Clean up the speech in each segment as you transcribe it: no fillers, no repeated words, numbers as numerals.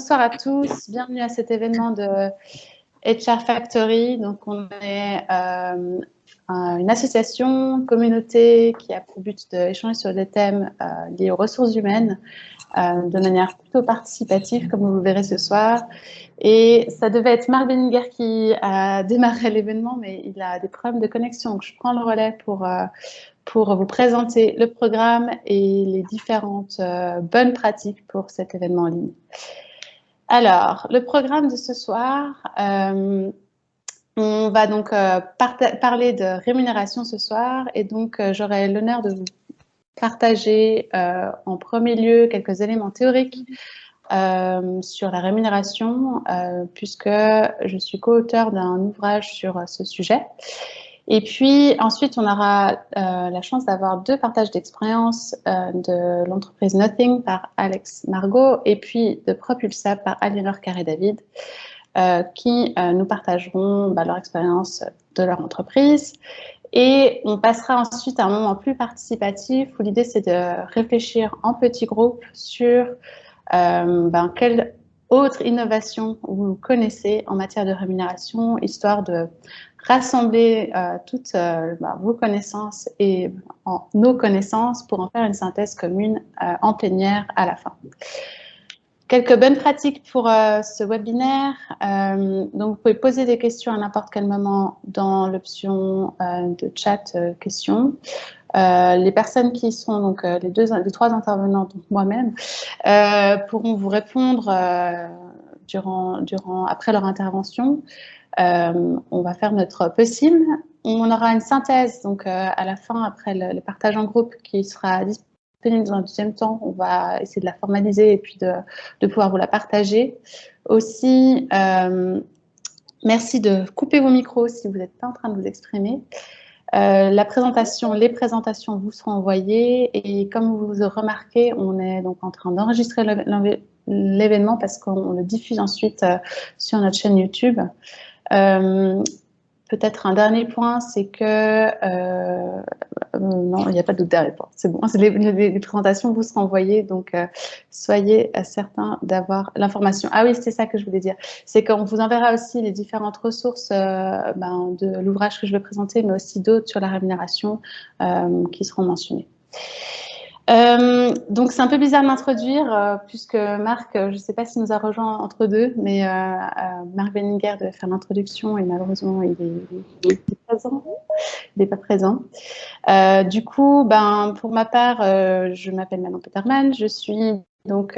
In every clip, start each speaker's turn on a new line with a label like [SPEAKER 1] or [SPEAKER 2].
[SPEAKER 1] bonsoir à tous, bienvenue à cet événement de HR Factory. Donc, on est une association, communauté qui a pour but d'échanger sur des thèmes liés aux ressources humaines de manière plutôt participative, comme vous le verrez ce soir. Et ça devait être Marc Benninger qui a démarré l'événement, mais il a des problèmes de connexion. Donc, je prends le relais pour vous présenter le programme et les différentes bonnes pratiques pour cet événement en ligne. Alors, le programme de ce soir, on va donc parler de rémunération ce soir, et donc j'aurai l'honneur de vous partager en premier lieu quelques éléments théoriques sur la rémunération, puisque je suis co-auteur d'un ouvrage sur ce sujet. Et puis ensuite, on aura la chance d'avoir deux partages d'expérience de l'entreprise Nothing par Alex Margot et puis de Propulsa par Aliénor Carré-David qui nous partageront leur expérience de leur entreprise. Et on passera ensuite à un moment plus participatif où l'idée c'est de réfléchir en petits groupes sur quelle autre innovation vous connaissez en matière de rémunération, histoire de rassembler toutes vos connaissances et nos connaissances pour en faire une synthèse commune en plénière à la fin. Quelques bonnes pratiques pour ce webinaire. Donc, vous pouvez poser des questions à n'importe quel moment dans l'option de chat questions. Les personnes qui sont donc les trois intervenants, donc moi-même, pourront vous répondre après leur intervention. On va faire notre possible. On aura une synthèse donc à la fin, après le partage en groupe, qui sera disponible dans un deuxième temps. On va essayer de la formaliser et puis de pouvoir vous la partager. Aussi, merci de couper vos micros si vous n'êtes pas en train de vous exprimer. Les présentations vous seront envoyées, et comme vous remarquez, on est donc en train d'enregistrer l'événement parce qu'on le diffuse ensuite sur notre chaîne YouTube. Peut-être un dernier point, c'est que non, il n'y a pas de dernier point, c'est bon, les présentations vous seront envoyées, donc soyez certains d'avoir l'information. Ah oui, c'est ça que je voulais dire, c'est qu'on vous enverra aussi les différentes ressources de l'ouvrage que je vais présenter, mais aussi d'autres sur la rémunération qui seront mentionnées. Donc c'est un peu bizarre de m'introduire puisque Marc, je ne sais pas s'il nous a rejoint entre deux, mais Marc Benninger devait faire l'introduction et malheureusement il n'est pas présent. Du coup, pour ma part, je m'appelle Manon Peterman, je suis donc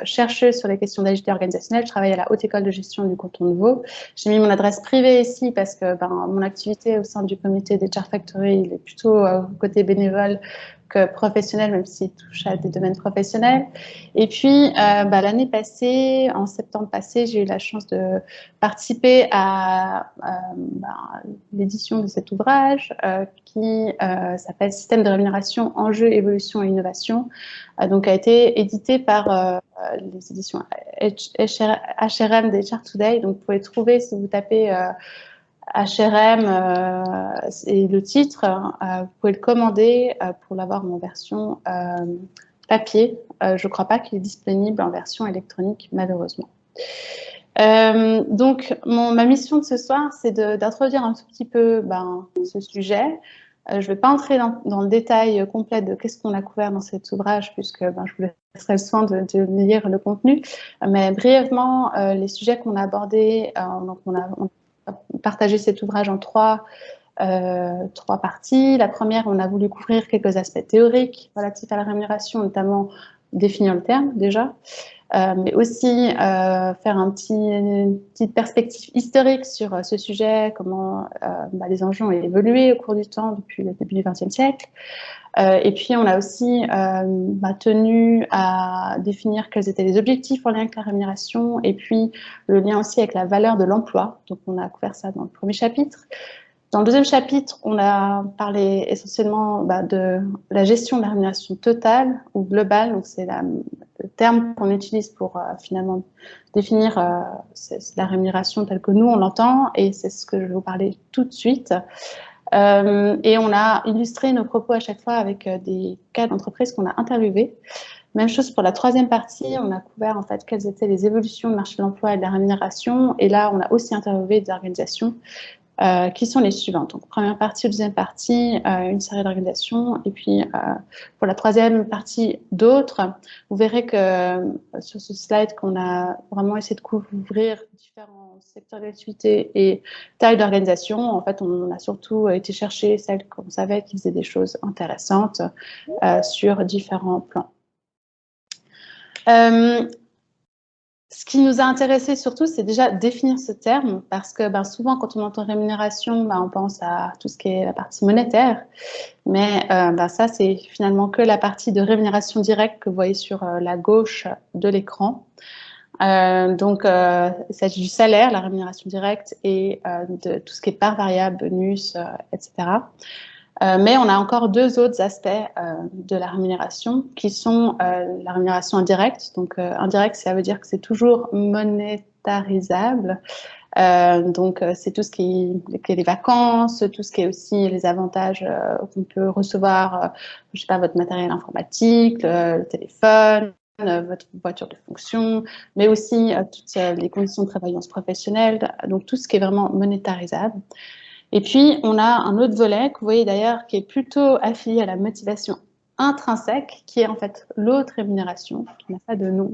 [SPEAKER 1] chercheuse sur les questions d'agilité organisationnelle. Je travaille à la Haute École de Gestion du Canton de Vaud. J'ai mis mon adresse privée ici parce que mon activité au sein du comité d'HR Factory, il est plutôt côté bénévole que professionnel, même s'il touche à des domaines professionnels. Et puis, l'année passée, en septembre passé, j'ai eu la chance de participer à l'édition de cet ouvrage qui s'appelle « Système de rémunération, enjeux, évolution et innovation », donc a été édité par les éditions HRM d'HR Today. Donc, vous pouvez trouver, si vous tapez HRM et le titre, vous pouvez le commander pour l'avoir en version papier. Je ne crois pas qu'il est disponible en version électronique, malheureusement. Donc, ma mission de ce soir, c'est d'introduire un tout petit peu ce sujet. Je ne vais pas entrer dans le détail complet de qu'est-ce qu'on a couvert dans cet ouvrage, puisque je vous laisserai le soin de lire le contenu. Mais brièvement, les sujets qu'on a abordés, donc on a partagé cet ouvrage en trois parties. La première, on a voulu couvrir quelques aspects théoriques relatifs à la rémunération, notamment définir le terme déjà, mais aussi faire une petite perspective historique sur ce sujet, comment les enjeux ont évolué au cours du temps depuis le début du XXe siècle. Et puis, on a aussi tenu à définir quels étaient les objectifs en lien avec la rémunération, et puis le lien aussi avec la valeur de l'emploi. Donc, on a couvert ça dans le premier chapitre. Dans le deuxième chapitre, on a parlé essentiellement de la gestion de la rémunération totale ou globale. Donc, c'est le terme qu'on utilise pour finalement définir la rémunération telle que nous, on l'entend, et c'est ce que je vais vous parler tout de suite. Et on a illustré nos propos à chaque fois avec des cas d'entreprises qu'on a interviewés. Même chose pour la troisième partie, on a couvert en fait quelles étaient les évolutions du marché de l'emploi et de la rémunération. Et là, on a aussi interviewé des organisations qui sont les suivantes. Donc, première partie, deuxième partie, une série d'organisations. Et puis, pour la troisième partie, d'autres. Vous verrez que sur ce slide, qu'on a vraiment essayé de couvrir différents secteurs d'activité et tailles d'organisation. En fait, on a surtout été chercher celles qu'on savait qui faisaient des choses intéressantes sur différents plans. Ce qui nous a intéressé surtout, c'est déjà définir ce terme, parce que souvent, quand on entend rémunération, on pense à tout ce qui est la partie monétaire, mais ça, c'est finalement que la partie de rémunération directe que vous voyez sur la gauche de l'écran. Donc, il s'agit du salaire, la rémunération directe, et de tout ce qui est part variable, bonus, etc. Mais on a encore deux autres aspects de la rémunération qui sont la rémunération indirecte. Donc, indirect, ça veut dire que c'est toujours monétarisable. Donc, c'est tout ce qui est les vacances, tout ce qui est aussi les avantages qu'on peut recevoir, je sais pas, votre matériel informatique, le téléphone, votre voiture de fonction, mais aussi toutes les conditions de prévoyance professionnelle, donc tout ce qui est vraiment monétarisable. Et puis, on a un autre volet que vous voyez d'ailleurs qui est plutôt affilié à la motivation intrinsèque, qui est en fait l'autre rémunération, qui n'a pas de nom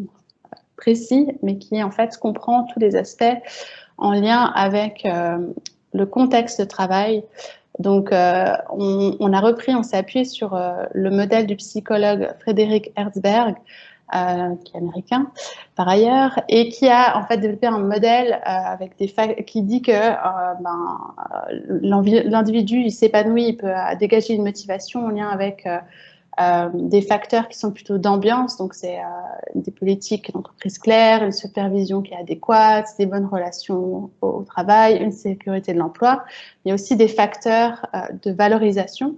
[SPEAKER 1] précis, mais qui en fait comprend tous les aspects en lien avec le contexte de travail. Donc, on a repris, on s'est appuyé sur le modèle du psychologue Frédéric Herzberg, qui est américain par ailleurs, et qui a en fait développé un modèle avec qui dit que l'individu il s'épanouit, il peut dégager une motivation en lien avec des facteurs qui sont plutôt d'ambiance, donc c'est des politiques d'entreprise claires, une supervision qui est adéquate, des bonnes relations au travail, une sécurité de l'emploi. Il y a aussi des facteurs de valorisation.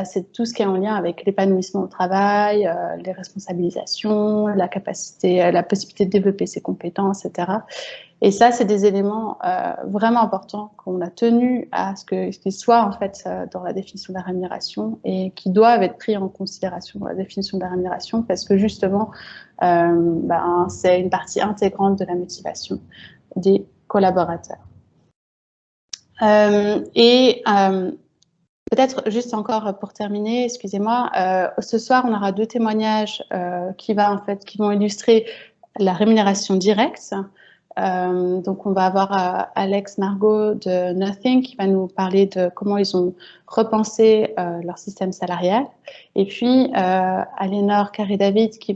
[SPEAKER 1] C'est tout ce qui est en lien avec l'épanouissement au travail, les responsabilisations, la capacité, la possibilité de développer ses compétences, etc. Et ça, c'est des éléments vraiment importants qu'on a tenu à ce qu'ils soient en fait dans la définition de la rémunération et qui doivent être pris en considération dans la définition de la rémunération parce que justement, c'est une partie intégrante de la motivation des collaborateurs. Peut-être juste encore pour terminer, excusez-moi, ce soir on aura deux témoignages qui vont illustrer la rémunération directe. Donc on va avoir Alex Margot de Nothing qui va nous parler de comment ils ont repensé leur système salarial, et puis Aliénor Carré-David qui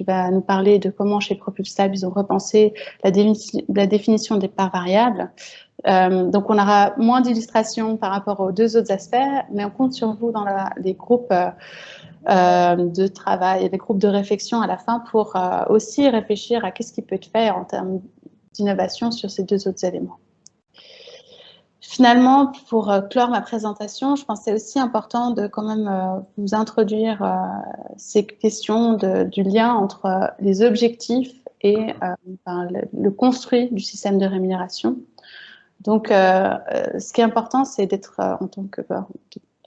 [SPEAKER 1] va nous parler de comment chez Propulsable ils ont repensé la définition des parts variables. Donc, on aura moins d'illustrations par rapport aux deux autres aspects, mais on compte sur vous dans les groupes de travail, les groupes de réflexion à la fin pour aussi réfléchir à qu'est-ce qui peut être fait en termes d'innovation sur ces deux autres éléments. Finalement, pour clore ma présentation, je pense que c'est aussi important de quand même vous introduire ces questions du lien entre les objectifs et le construit du système de rémunération. Donc, ce qui est important, c'est d'être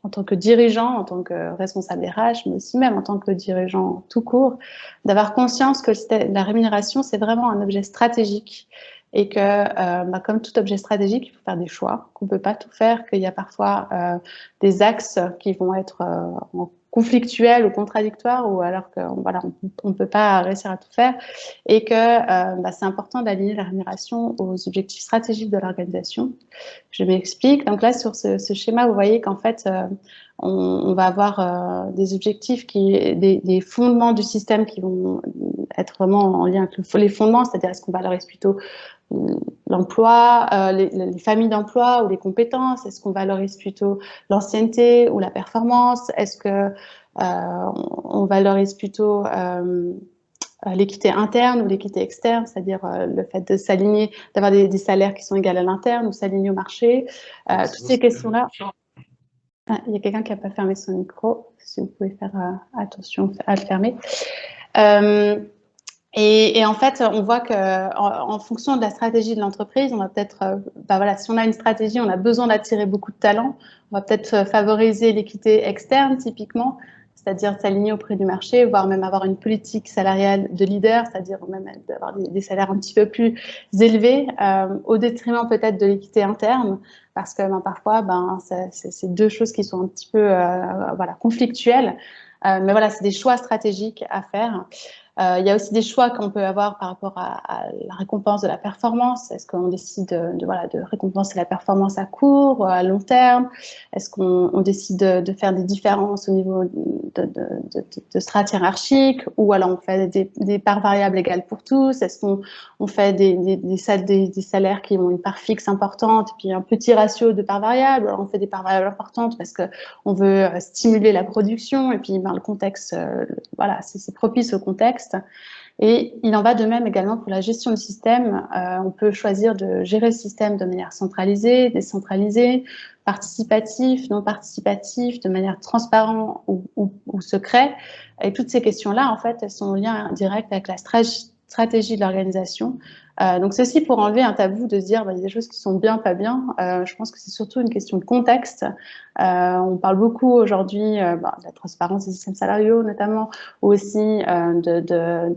[SPEAKER 1] en tant que dirigeant, en tant que responsable RH, mais aussi même en tant que dirigeant tout court, d'avoir conscience que la rémunération, c'est vraiment un objet stratégique et que, comme tout objet stratégique, il faut faire des choix, qu'on ne peut pas tout faire, qu'il y a parfois des axes qui vont être conflictuels ou contradictoires, ou alors qu'on ne peut pas réussir à tout faire, et que c'est important d'aligner la rémunération aux objectifs stratégiques de l'organisation. Je m'explique. Donc là, sur ce schéma, vous voyez qu'en fait, on va avoir des objectifs, des fondements du système qui vont être vraiment en lien avec les fondements, c'est-à-dire est-ce qu'on valorise plutôt l'emploi, les familles d'emploi ou les compétences? Est-ce qu'on valorise plutôt l'ancienneté ou la performance? Est-ce que on valorise plutôt l'équité interne ou l'équité externe, c'est-à-dire le fait de s'aligner, d'avoir des salaires qui sont égaux à l'interne ou s'aligner au marché? Toutes ces questions-là. Il y a quelqu'un qui n'a pas fermé son micro, si vous pouvez faire attention à le fermer. Et en fait, on voit qu'en fonction de la stratégie de l'entreprise, on va peut-être, si on a une stratégie, on a besoin d'attirer beaucoup de talents, on va peut-être favoriser l'équité externe typiquement. c'est-à-dire s'aligner au prix du marché, voire même avoir une politique salariale de leader, c'est-à-dire même avoir des salaires un petit peu plus élevés, au détriment peut-être de l'équité interne, parce que parfois, c'est deux choses qui sont un petit peu conflictuelles. Mais voilà, c'est des choix stratégiques à faire. Il y a aussi des choix qu'on peut avoir par rapport à la récompense de la performance. Est-ce qu'on décide de récompenser la performance à court ou à long terme? Est-ce qu'on décide de faire des différences au niveau de strates hiérarchiques, ou alors on fait des parts variables égales pour tous? Est-ce qu'on fait des salaires qui ont une part fixe importante et puis un petit ratio de parts variables? Alors on fait des parts variables importantes parce qu'on veut stimuler la production, et puis le contexte, c'est propice au contexte. Et il en va de même également pour la gestion du système. On peut choisir de gérer le système de manière centralisée, décentralisée, participatif, non participatif, de manière transparente ou secret. Et toutes ces questions-là, en fait, elles sont en lien direct avec la stratégie de l'organisation. Donc ceci pour enlever un tabou de se dire il y a des choses qui sont bien, pas bien. Je pense que c'est surtout une question de contexte. On parle beaucoup aujourd'hui de la transparence des systèmes salariaux notamment, ou aussi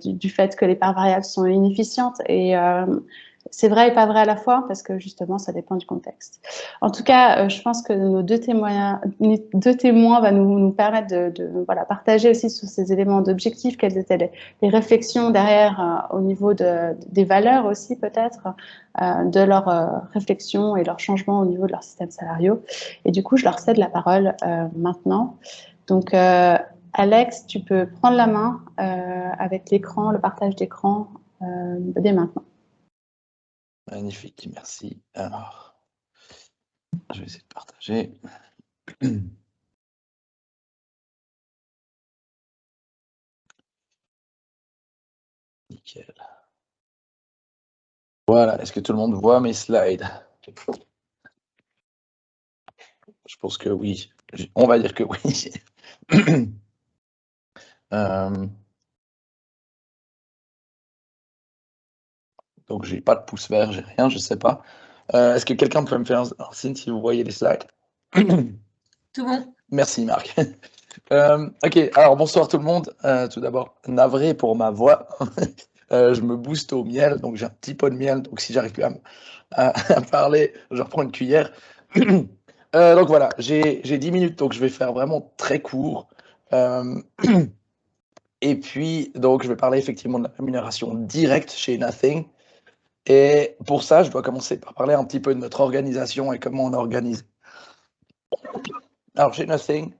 [SPEAKER 1] du fait que les parts variables sont inefficientes. Et c'est vrai et pas vrai à la fois, parce que justement, ça dépend du contexte. En tout cas, je pense que nos deux témoins vont nous permettre de partager aussi sur ces éléments d'objectifs, quelles étaient les réflexions derrière au niveau des valeurs aussi peut-être, de leurs réflexions et leurs changements au niveau de leurs systèmes salariaux. Et du coup, je leur cède la parole maintenant. Donc, Alex, tu peux prendre la main avec l'écran, le partage d'écran dès maintenant.
[SPEAKER 2] Magnifique, merci. Alors, je vais essayer de partager. Nickel. Voilà, est-ce que tout le monde voit mes slides? Je pense que oui. On va dire que oui. Donc, j'ai pas de pouce vert, j'ai rien, je sais pas. Est-ce que quelqu'un peut me faire un signe si vous voyez les slides?
[SPEAKER 3] Tout bon.
[SPEAKER 2] Merci, Marc. Ok, alors bonsoir tout le monde. Tout d'abord, navré pour ma voix. Je me booste au miel, donc j'ai un petit pot de miel. Donc si j'arrive plus à parler, je reprends une cuillère. Donc voilà, j'ai 10 minutes, donc je vais faire vraiment très court. Et puis, donc, je vais parler effectivement de la rémunération directe chez Nothing. Et pour ça, je dois commencer par parler un petit peu de notre organisation et comment on organise. Alors, chez Nothing,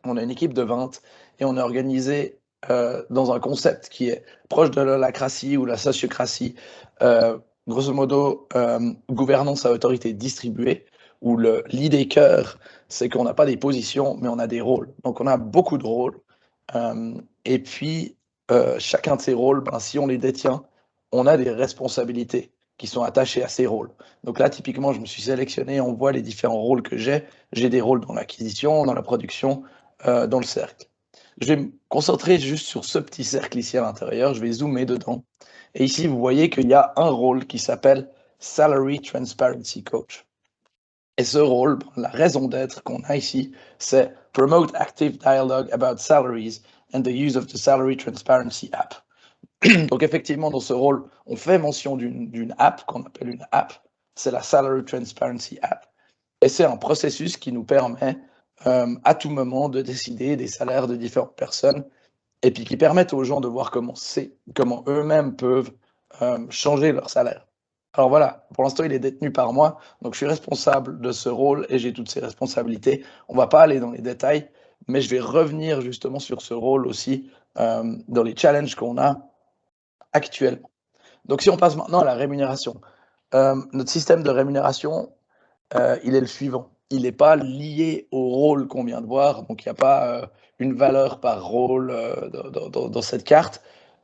[SPEAKER 2] on a une équipe de 20 et on est organisé dans un concept qui est proche de l'holacratie ou la sociocratie. Grosso modo, gouvernance à autorité distribuée, où l'idée cœur, c'est qu'on n'a pas des positions, mais on a des rôles. Donc, on a beaucoup de rôles. Et puis, chacun de ces rôles, si on les détient, on a des responsabilités qui sont attachées à ces rôles. Donc là, typiquement, je me suis sélectionné, on voit les différents rôles que j'ai. J'ai des rôles dans l'acquisition, dans la production, dans le cercle. Je vais me concentrer juste sur ce petit cercle ici à l'intérieur, je vais zoomer dedans. Et ici, vous voyez qu'il y a un rôle qui s'appelle Salary Transparency Coach. Et ce rôle, la raison d'être qu'on a ici, c'est Promote Active Dialogue about Salaries and the Use of the Salary Transparency App. Donc effectivement, dans ce rôle, on fait mention d'une app qu'on appelle une app, c'est la Salary Transparency App. Et c'est un processus qui nous permet à tout moment de décider des salaires de différentes personnes et puis qui permettent aux gens de voir comment eux-mêmes peuvent changer leur salaire. Alors voilà, pour l'instant, il est détenu par moi, donc je suis responsable de ce rôle et j'ai toutes ces responsabilités. On ne va pas aller dans les détails, mais je vais revenir justement sur ce rôle aussi dans les challenges qu'on a actuellement. Donc si on passe maintenant à la rémunération, notre système de rémunération, il est le suivant. Il n'est pas lié au rôle qu'on vient de voir, donc il n'y a pas une valeur par rôle dans cette carte.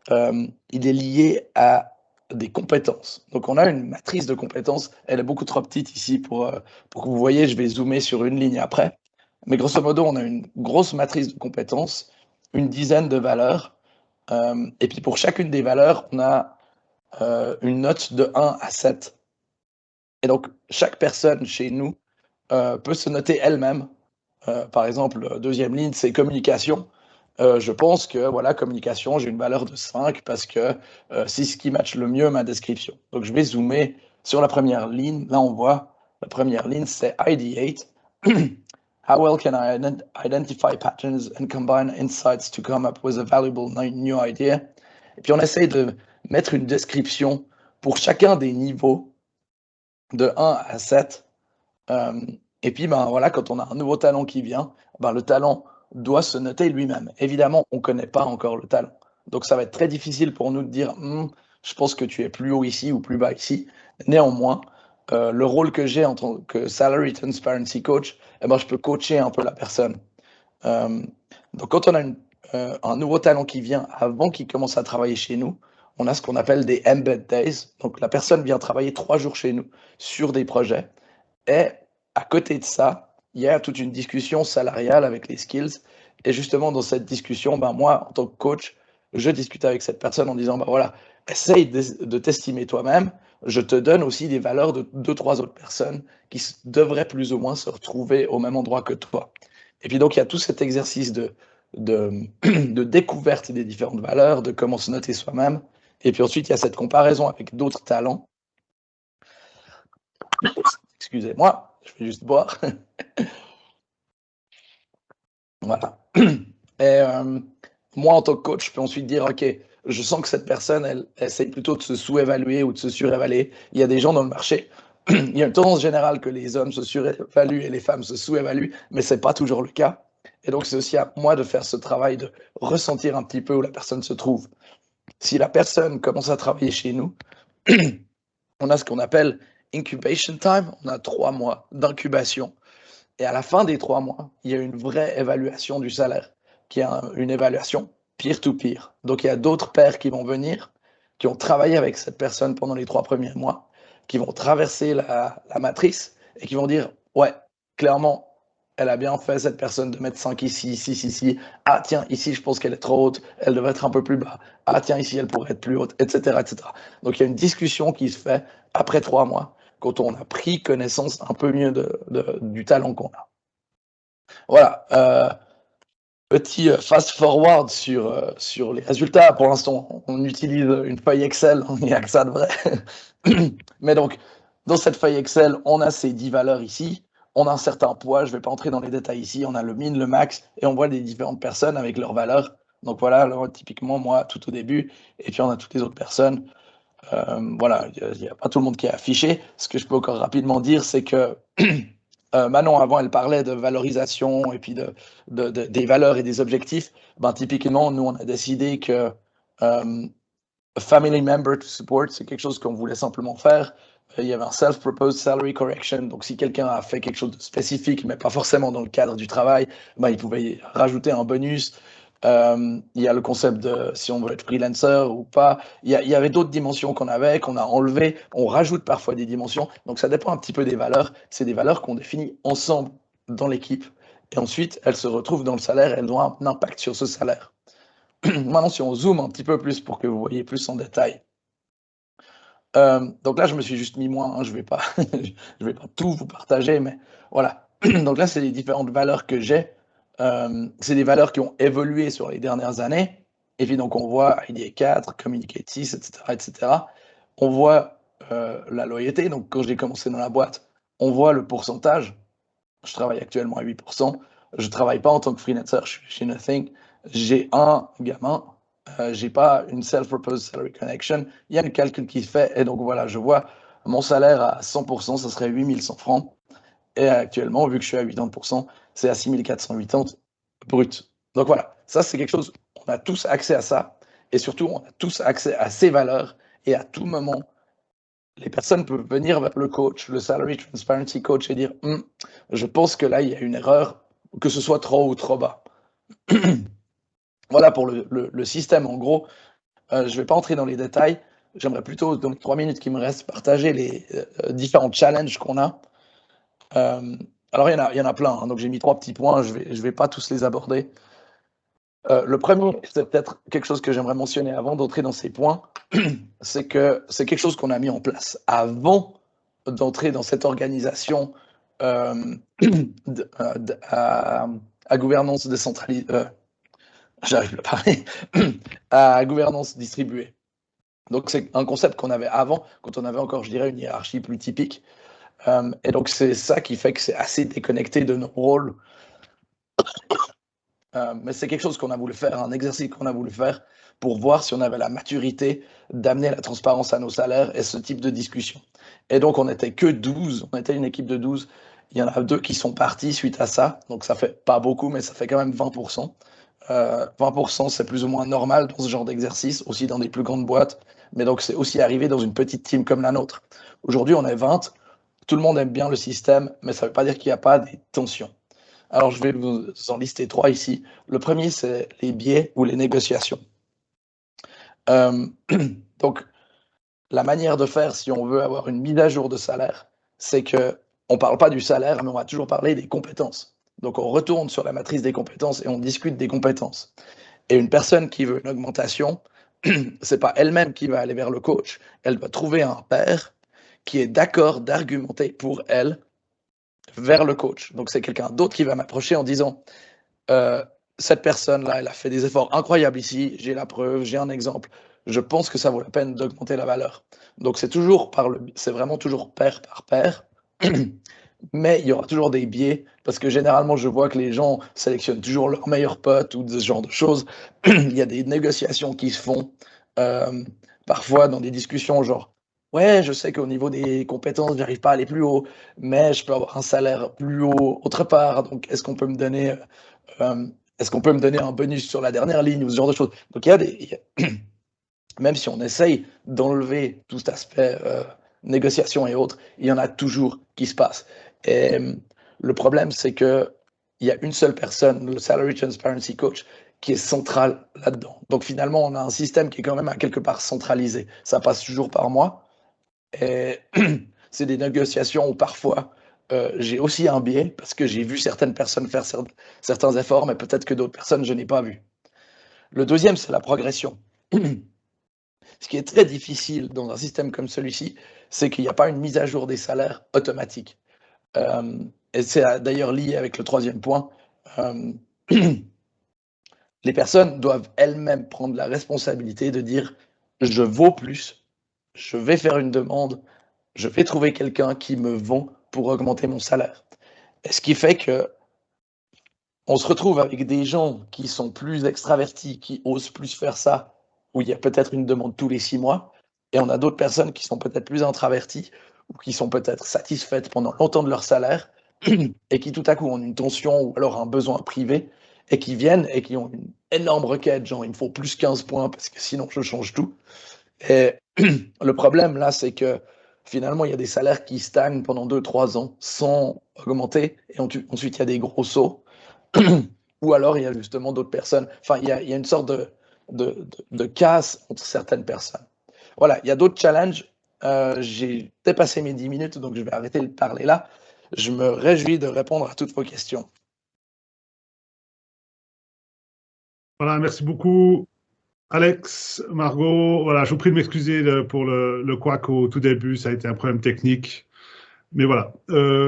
[SPEAKER 2] Il est lié à des compétences. Donc on a une matrice de compétences, elle est beaucoup trop petite ici pour que vous voyez, je vais zoomer sur une ligne après. Mais grosso modo, on a une grosse matrice de compétences, une dizaine de valeurs, et puis pour chacune des valeurs, on a une note de 1 à 7. Et donc, chaque personne chez nous peut se noter elle-même. Par exemple, deuxième ligne, c'est communication. je pense que, voilà, communication, j'ai une valeur de 5 parce que c'est ce qui matche le mieux ma description. Donc, je vais zoomer sur la première ligne. Là, on voit la première ligne, c'est ideate. How well can I identify patterns and combine insights to come up with a valuable new idea? Et puis, on essaye de mettre une description pour chacun des niveaux de 1 à 7. Et puis, voilà, quand on a un nouveau talent qui vient, le talent doit se noter lui-même. Évidemment, on ne connaît pas encore le talent. Donc, ça va être très difficile pour nous de dire je pense que tu es plus haut ici ou plus bas ici. Néanmoins, le rôle que j'ai en tant que Salary Transparency Coach, je peux coacher un peu la personne. Donc, quand on a un nouveau talent qui vient avant qu'il commence à travailler chez nous, on a ce qu'on appelle des Embed Days. Donc, la personne vient travailler 3 jours chez nous sur des projets. Et à côté de ça, il y a toute une discussion salariale avec les skills. Et justement, dans cette discussion, moi, en tant que coach, je discute avec cette personne en disant, voilà, essaye de t'estimer toi-même. Je te donne aussi des valeurs de 2-3 autres personnes qui devraient plus ou moins se retrouver au même endroit que toi. Et puis donc, il y a tout cet exercice de découverte des différentes valeurs, de comment se noter soi-même. Et puis ensuite, il y a cette comparaison avec d'autres talents. Excusez-moi, je vais juste boire. Voilà. Et moi, en tant que coach, je peux ensuite dire, OK, je sens que cette personne, elle essaie plutôt de se sous-évaluer ou de se surévaluer. Il y a des gens dans le marché, il y a une tendance générale que les hommes se surévaluent et les femmes se sous-évaluent, mais ce n'est pas toujours le cas. Et donc, c'est aussi à moi de faire ce travail de ressentir un petit peu où la personne se trouve. Si la personne commence à travailler chez nous, on a ce qu'on appelle incubation time, on a 3 mois d'incubation. Et à la fin des 3 mois, il y a une vraie évaluation du salaire, qui est une évaluation peer-to-peer. Donc, il y a d'autres pairs qui vont venir, qui ont travaillé avec cette personne pendant les 3 premiers mois, qui vont traverser la matrice et qui vont dire, ouais, clairement, elle a bien fait, cette personne, de mettre 5 ici, ici, ici. Ah, tiens, ici, je pense qu'elle est trop haute, elle devrait être un peu plus bas. Ah, tiens, ici, elle pourrait être plus haute, etc., etc. Donc, il y a une discussion qui se fait après 3 mois, quand on a pris connaissance un peu mieux du talent qu'on a. Voilà. Petit fast-forward sur les résultats. Pour l'instant, on utilise une feuille Excel, il n'y a que ça de vrai. Mais donc, dans cette feuille Excel, on a ces 10 valeurs ici. On a un certain poids, je ne vais pas entrer dans les détails ici. On a le min, le max, et on voit les différentes personnes avec leurs valeurs. Donc voilà, alors, typiquement, moi, tout au début, et puis on a toutes les autres personnes. Voilà, il n'y a pas tout le monde qui est affiché. Ce que je peux encore rapidement dire, c'est que Manon, avant, elle parlait de valorisation et puis des valeurs et des objectifs. Typiquement, nous, on a décidé que family member to support, c'est quelque chose qu'on voulait simplement faire. Il y avait un self-proposed salary correction. Donc, si quelqu'un a fait quelque chose de spécifique, mais pas forcément dans le cadre du travail, il pouvait rajouter un bonus. Il y a le concept de si on veut être freelancer ou pas. Il y avait d'autres dimensions qu'on avait, qu'on a enlevées. On rajoute parfois des dimensions. Donc, ça dépend un petit peu des valeurs. C'est des valeurs qu'on définit ensemble dans l'équipe. Et ensuite, elles se retrouvent dans le salaire. Elles ont un impact sur ce salaire. Maintenant, si on zoome un petit peu plus pour que vous voyez plus en détail. Donc là, je me suis juste mis moi. Je vais pas tout vous partager, mais voilà. Donc là, c'est les différentes valeurs que j'ai. C'est des valeurs qui ont évolué sur les dernières années. Et puis donc on voit ID 4, Communicate 6, etc., etc. On voit la loyauté. Donc quand j'ai commencé dans la boîte, on voit le pourcentage. Je travaille actuellement à 8%. Je ne travaille pas en tant que freelancer, je suis chez Nothing. J'ai un gamin. J'ai pas une self-proposed salary connection. Il y a un calcul qui se fait. Et donc voilà, je vois mon salaire à 100%, ça serait 8100 francs. Et actuellement, vu que je suis à 80%, c'est à 6480 brut. Donc voilà, ça c'est quelque chose, on a tous accès à ça. Et surtout, on a tous accès à ces valeurs. Et à tout moment, les personnes peuvent venir vers le coach, le Salary Transparency Coach, et dire je pense que là, il y a une erreur, que ce soit trop haut ou trop bas. Voilà pour le système. En gros, je ne vais pas entrer dans les détails. J'aimerais plutôt, dans les 3 minutes qui me restent, partager les différents challenges qu'on a. Alors, il y en a plein. Hein, donc, j'ai mis 3 petits points. Je vais pas tous les aborder. Le premier, c'est peut-être quelque chose que j'aimerais mentionner avant d'entrer dans ces points. C'est que c'est quelque chose qu'on a mis en place avant d'entrer dans cette organisation à gouvernance décentralisée, j'arrive plus à parler, à gouvernance distribuée. Donc c'est un concept qu'on avait avant, quand on avait encore, je dirais, une hiérarchie plus typique. Et donc c'est ça qui fait que c'est assez déconnecté de nos rôles. Mais c'est quelque chose qu'on a voulu faire, un exercice qu'on a voulu faire pour voir si on avait la maturité d'amener la transparence à nos salaires et ce type de discussion. Et donc on n'était que 12, on était une équipe de 12. Il y en a 2 qui sont partis suite à ça, donc ça fait pas beaucoup, mais ça fait quand même 20%. 20%, c'est plus ou moins normal dans ce genre d'exercice, aussi dans des plus grandes boîtes, mais donc c'est aussi arrivé dans une petite team comme la nôtre. Aujourd'hui, on est 20, tout le monde aime bien le système, mais ça ne veut pas dire qu'il n'y a pas des tensions. Alors, je vais vous en lister 3 ici. Le premier, c'est les biais ou les négociations. Donc, la manière de faire si on veut avoir une mise à jour de salaire, c'est qu'on ne parle pas du salaire, mais on va toujours parler des compétences. Donc, on retourne sur la matrice des compétences et on discute des compétences. Et une personne qui veut une augmentation, c'est pas elle-même qui va aller vers le coach. Elle doit trouver un pair qui est d'accord d'argumenter pour elle vers le coach. Donc, c'est quelqu'un d'autre qui va m'approcher en disant cette personne-là, elle a fait des efforts incroyables ici, j'ai la preuve, j'ai un exemple, je pense que ça vaut la peine d'augmenter la valeur. Donc, c'est vraiment toujours pair par pair. Mais il y aura toujours des biais, parce que généralement, je vois que les gens sélectionnent toujours leur meilleur pote ou ce genre de choses. Il y a des négociations qui se font, parfois dans des discussions genre « Ouais, je sais qu'au niveau des compétences, je n'arrive pas à aller plus haut, mais je peux avoir un salaire plus haut autre part, donc est-ce qu'on peut me donner un bonus sur la dernière ligne ?» ou ce genre de choses. Donc même si on essaye d'enlever tout cet aspect négociation et autres, il y en a toujours qui se passent. Et le problème, c'est qu'il y a une seule personne, le Salary Transparency Coach, qui est central là-dedans. Donc finalement, on a un système qui est quand même à quelque part centralisé. Ça passe toujours par moi. Et c'est des négociations où parfois, j'ai aussi un biais, parce que j'ai vu certaines personnes faire certains efforts, mais peut-être que d'autres personnes, je n'ai pas vu. Le deuxième, c'est la progression. Ce qui est très difficile dans un système comme celui-ci, c'est qu'il n'y a pas une mise à jour des salaires automatique. Et c'est d'ailleurs lié avec le troisième point. Les personnes doivent elles-mêmes prendre la responsabilité de dire « je vaux plus, je vais faire une demande, je vais trouver quelqu'un qui me vend pour augmenter mon salaire ». Et ce qui fait que on se retrouve avec des gens qui sont plus extravertis, qui osent plus faire ça, où il y a peut-être une demande tous les 6 mois, et on a d'autres personnes qui sont peut-être plus introverties, ou qui sont peut-être satisfaites pendant longtemps de leur salaire, et qui tout à coup ont une tension ou alors un besoin privé, et qui viennent et qui ont une énorme requête, genre il me faut plus 15 points parce que sinon je change tout. Et le problème là, c'est que finalement il y a des salaires qui stagnent pendant 2-3 ans sans augmenter, et ensuite il y a des gros sauts. Ou alors il y a justement d'autres personnes. Enfin, il y a une sorte de casse entre certaines personnes. Voilà, il y a d'autres challenges. J'ai dépassé mes 10 minutes, donc je vais arrêter de parler là. Je me réjouis de répondre à toutes vos questions.
[SPEAKER 4] Voilà, merci beaucoup, Alex, Margot. Voilà, je vous prie de m'excuser pour le couac au tout début, ça a été un problème technique. Mais voilà.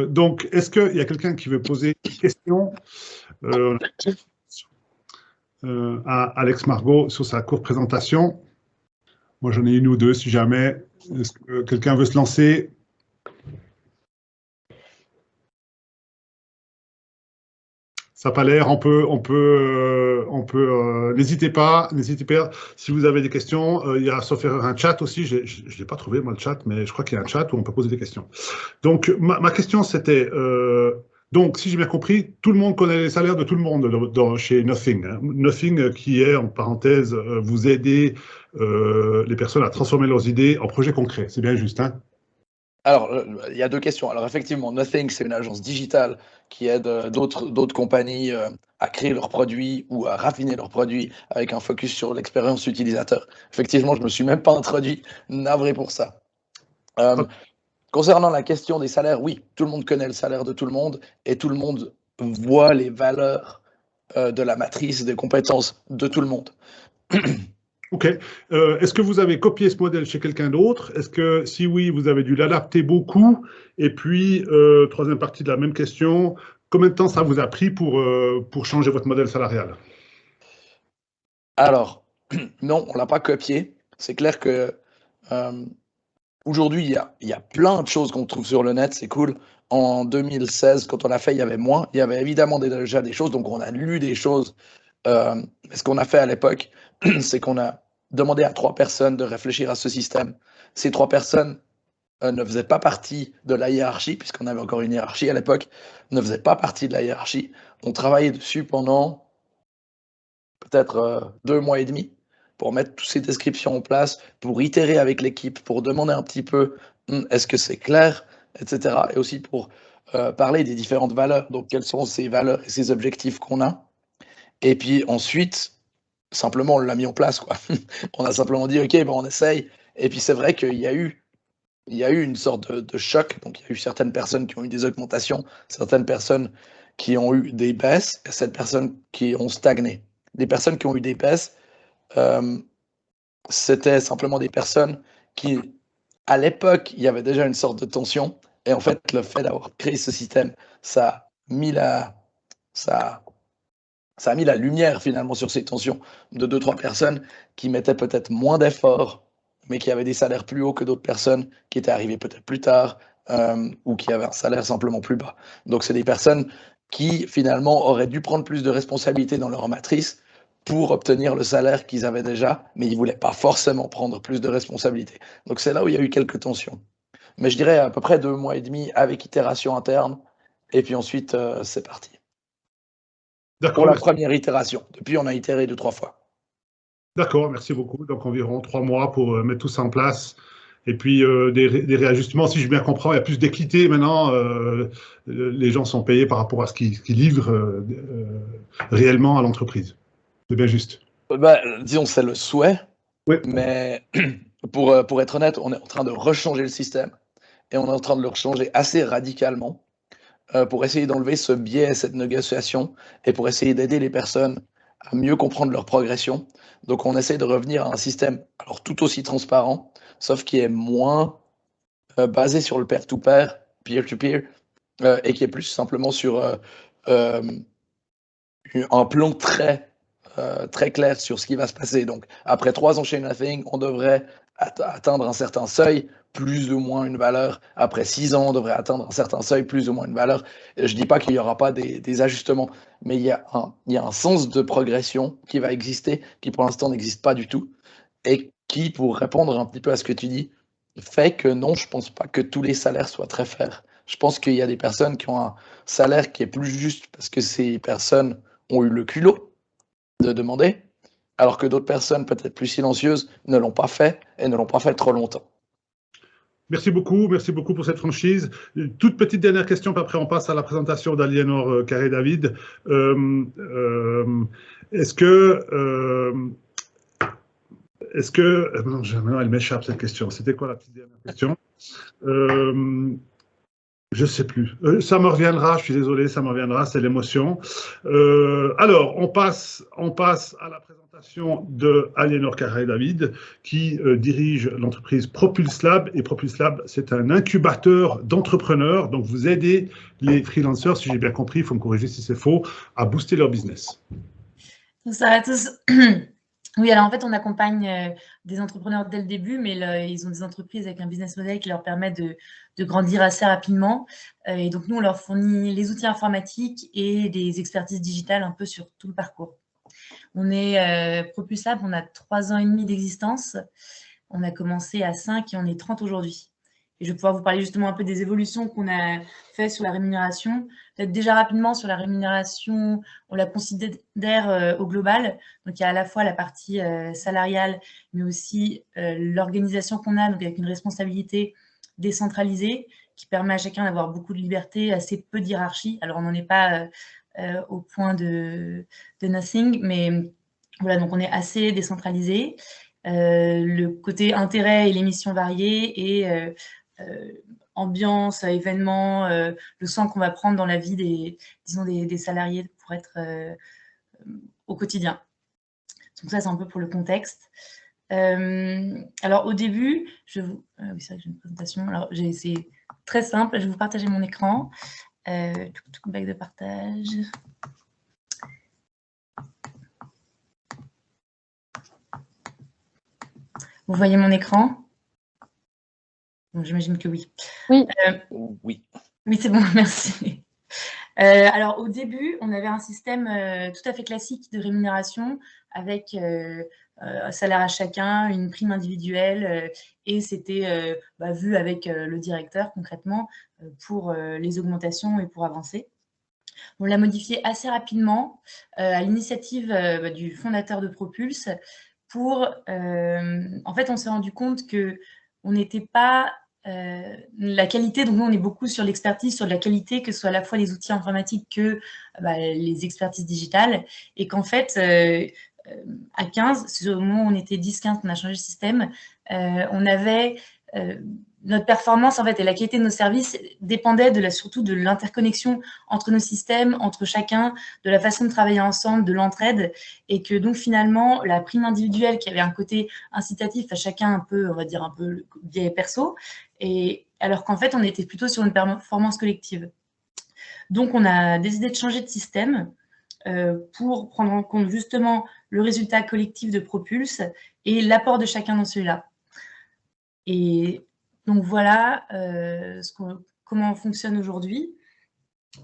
[SPEAKER 4] Donc, est-ce qu'il y a quelqu'un qui veut poser une question à Alex Margot sur sa courte présentation? Moi, j'en ai une ou deux, si jamais. Est-ce que quelqu'un veut se lancer? Ça n'a pas l'air, n'hésitez pas, si vous avez des questions, il y a sauf erreur un chat aussi, je ne l'ai pas trouvé moi le chat, mais je crois qu'il y a un chat où on peut poser des questions. Donc ma question c'était, donc si j'ai bien compris, tout le monde connaît les salaires de tout le monde chez Nothing, hein. Nothing qui est, en parenthèse, vous aider les personnes à transformer leurs idées en projets concrets, c'est bien juste, hein?
[SPEAKER 2] Alors, il y a deux questions. Alors, effectivement, Nothing, c'est une agence digitale qui aide d'autres compagnies à créer leurs produits ou à raffiner leurs produits avec un focus sur l'expérience utilisateur. Effectivement, je ne me suis même pas introduit, navré pour ça. Concernant la question des salaires, oui, tout le monde connaît le salaire de tout le monde et tout le monde voit les valeurs de la matrice des compétences de tout le monde.
[SPEAKER 4] Ok. Est-ce que vous avez copié ce modèle chez quelqu'un d'autre? Est-ce que, si oui, vous avez dû l'adapter beaucoup? Et puis, troisième partie de la même question, combien de temps ça vous a pris pour changer votre modèle salarial?
[SPEAKER 2] Alors, non, on ne l'a pas copié. C'est clair que aujourd'hui, il y a plein de choses qu'on trouve sur le net, c'est cool. En 2016, quand on l'a fait, il y avait moins. Il y avait évidemment déjà des choses, donc on a lu des choses. Mais ce qu'on a fait à l'époque, c'est qu'on a demandé à 3 personnes de réfléchir à ce système. Ces 3 personnes ne faisaient pas partie de la hiérarchie, puisqu'on avait encore une hiérarchie à l'époque, ne faisaient pas partie de la hiérarchie. On travaillait dessus pendant peut-être 2 mois et demi pour mettre toutes ces descriptions en place, pour itérer avec l'équipe, pour demander un petit peu est-ce que c'est clair, etc. Et aussi pour parler des différentes valeurs, donc quelles sont ces valeurs et ces objectifs qu'on a. Et puis ensuite, simplement, on l'a mis en place, quoi. On a simplement dit, OK, ben, on essaye. Et puis c'est vrai qu'il y a eu une sorte de choc. Donc il y a eu certaines personnes qui ont eu des augmentations, certaines personnes qui ont eu des baisses, et certaines personnes qui ont stagné. Les personnes qui ont eu des baisses, c'était simplement des personnes qui, à l'époque, il y avait déjà une sorte de tension. Et en fait, le fait d'avoir créé ce système, ça a mis la lumière finalement sur ces tensions de 2-3 personnes qui mettaient peut-être moins d'efforts, mais qui avaient des salaires plus hauts que d'autres personnes qui étaient arrivées peut-être plus tard ou qui avaient un salaire simplement plus bas. Donc, c'est des personnes qui finalement auraient dû prendre plus de responsabilités dans leur matrice pour obtenir le salaire qu'ils avaient déjà, mais ils ne voulaient pas forcément prendre plus de responsabilités. Donc, c'est là où il y a eu quelques tensions. Mais je dirais à peu près 2 mois et demi avec itération interne, et puis ensuite, c'est parti. Pour la première itération. Depuis, on a itéré 2-3 fois.
[SPEAKER 4] D'accord, merci beaucoup. Donc environ 3 mois pour mettre tout ça en place. Et puis des réajustements, si je bien comprends, il y a plus d'équité maintenant. Les gens sont payés par rapport à ce qu'ils livrent réellement à l'entreprise. C'est bien juste.
[SPEAKER 2] Disons, c'est le souhait.
[SPEAKER 4] Oui.
[SPEAKER 2] Mais pour être honnête, on est en train de rechanger le système. Et on est en train de le rechanger assez radicalement pour essayer d'enlever ce biais, cette négociation, et pour essayer d'aider les personnes à mieux comprendre leur progression. Donc on essaie de revenir à un système alors tout aussi transparent, sauf qui est moins basé sur le peer-to-peer, peer-to-peer, et qui est plus simplement sur un plan très clair sur ce qui va se passer. Donc après 3 ans chez Nothing, on devrait atteindre un certain seuil, plus ou moins une valeur. Après 6 ans, on devrait atteindre un certain seuil, plus ou moins une valeur. Et je ne dis pas qu'il n'y aura pas des ajustements, mais il y a un sens de progression qui va exister, qui pour l'instant n'existe pas du tout, et qui, pour répondre un petit peu à ce que tu dis, fait que non, je ne pense pas que tous les salaires soient très fairs. Je pense qu'il y a des personnes qui ont un salaire qui est plus juste parce que ces personnes ont eu le culot de demander, alors que d'autres personnes, peut-être plus silencieuses, ne l'ont pas fait et ne l'ont pas fait trop longtemps.
[SPEAKER 4] Merci beaucoup pour cette franchise. Toute petite dernière question, puis après on passe à la présentation d'Aliénor Carré-David. Est-ce que non, elle m'échappe cette question. C'était quoi la petite dernière question? Je ne sais plus. Ça me reviendra, je suis désolé, ça me reviendra, c'est l'émotion. Alors, on passe à la présentation de Aliénor Carré-David, qui dirige l'entreprise Propulse Lab. Et Propulse Lab, c'est un incubateur d'entrepreneurs. Donc, vous aidez les freelancers, si j'ai bien compris, il faut me corriger si c'est faux, à booster leur business.
[SPEAKER 3] Bonsoir à tous. Oui, alors en fait, on accompagne des entrepreneurs dès le début, mais ils ont des entreprises avec un business model qui leur permet de grandir assez rapidement. Et donc, nous, on leur fournit les outils informatiques et des expertises digitales un peu sur tout le parcours. On est Propulse Lab, on a 3 ans et demi d'existence. On a commencé à 5 et on est 30 aujourd'hui. Et je vais pouvoir vous parler justement un peu des évolutions qu'on a fait sur la rémunération. Peut-être déjà rapidement sur la rémunération, on la considère au global. Donc, il y a à la fois la partie salariale, mais aussi l'organisation qu'on a, donc avec une responsabilité décentralisée qui permet à chacun d'avoir beaucoup de liberté, assez peu d'hierarchie. Alors, on n'en est pas au point de Nothing, mais voilà, donc on est assez décentralisé. Le côté intérêt et les missions variées et ambiance, événements, le sens qu'on va prendre dans la vie des salariés pour être au quotidien. Donc ça, c'est un peu pour le contexte. Alors au début, oui, c'est vrai que j'ai une présentation. Alors c'est très simple, je vais vous partager mon écran. Bague de partage. Vous voyez mon écran? Bon, j'imagine que oui.
[SPEAKER 1] Oui.
[SPEAKER 2] Oui.
[SPEAKER 3] Oui, c'est bon, merci. Alors, au début, on avait un système tout à fait classique de rémunération avec un salaire à chacun, une prime individuelle, et c'était vu avec le directeur concrètement pour les augmentations et pour avancer. On l'a modifié assez rapidement à l'initiative du fondateur de Propulse pour… en fait, on s'est rendu compte qu'on n'était pas… la qualité, donc nous, on est beaucoup sur l'expertise, sur la qualité, que ce soit à la fois les outils informatiques que les expertises digitales, et qu'en fait, à 15, c'est au moment où on était 10-15 qu'on a changé de système, on avait… notre performance en fait, et la qualité de nos services dépendait surtout de l'interconnexion entre nos systèmes, entre chacun, de la façon de travailler ensemble, de l'entraide, et que donc finalement, la prime individuelle qui avait un côté incitatif à chacun un peu, on va dire un peu biais perso, et alors qu'en fait, on était plutôt sur une performance collective. Donc, on a décidé de changer de système pour prendre en compte justement le résultat collectif de Propulse et l'apport de chacun dans celui-là. Et donc voilà comment on fonctionne aujourd'hui.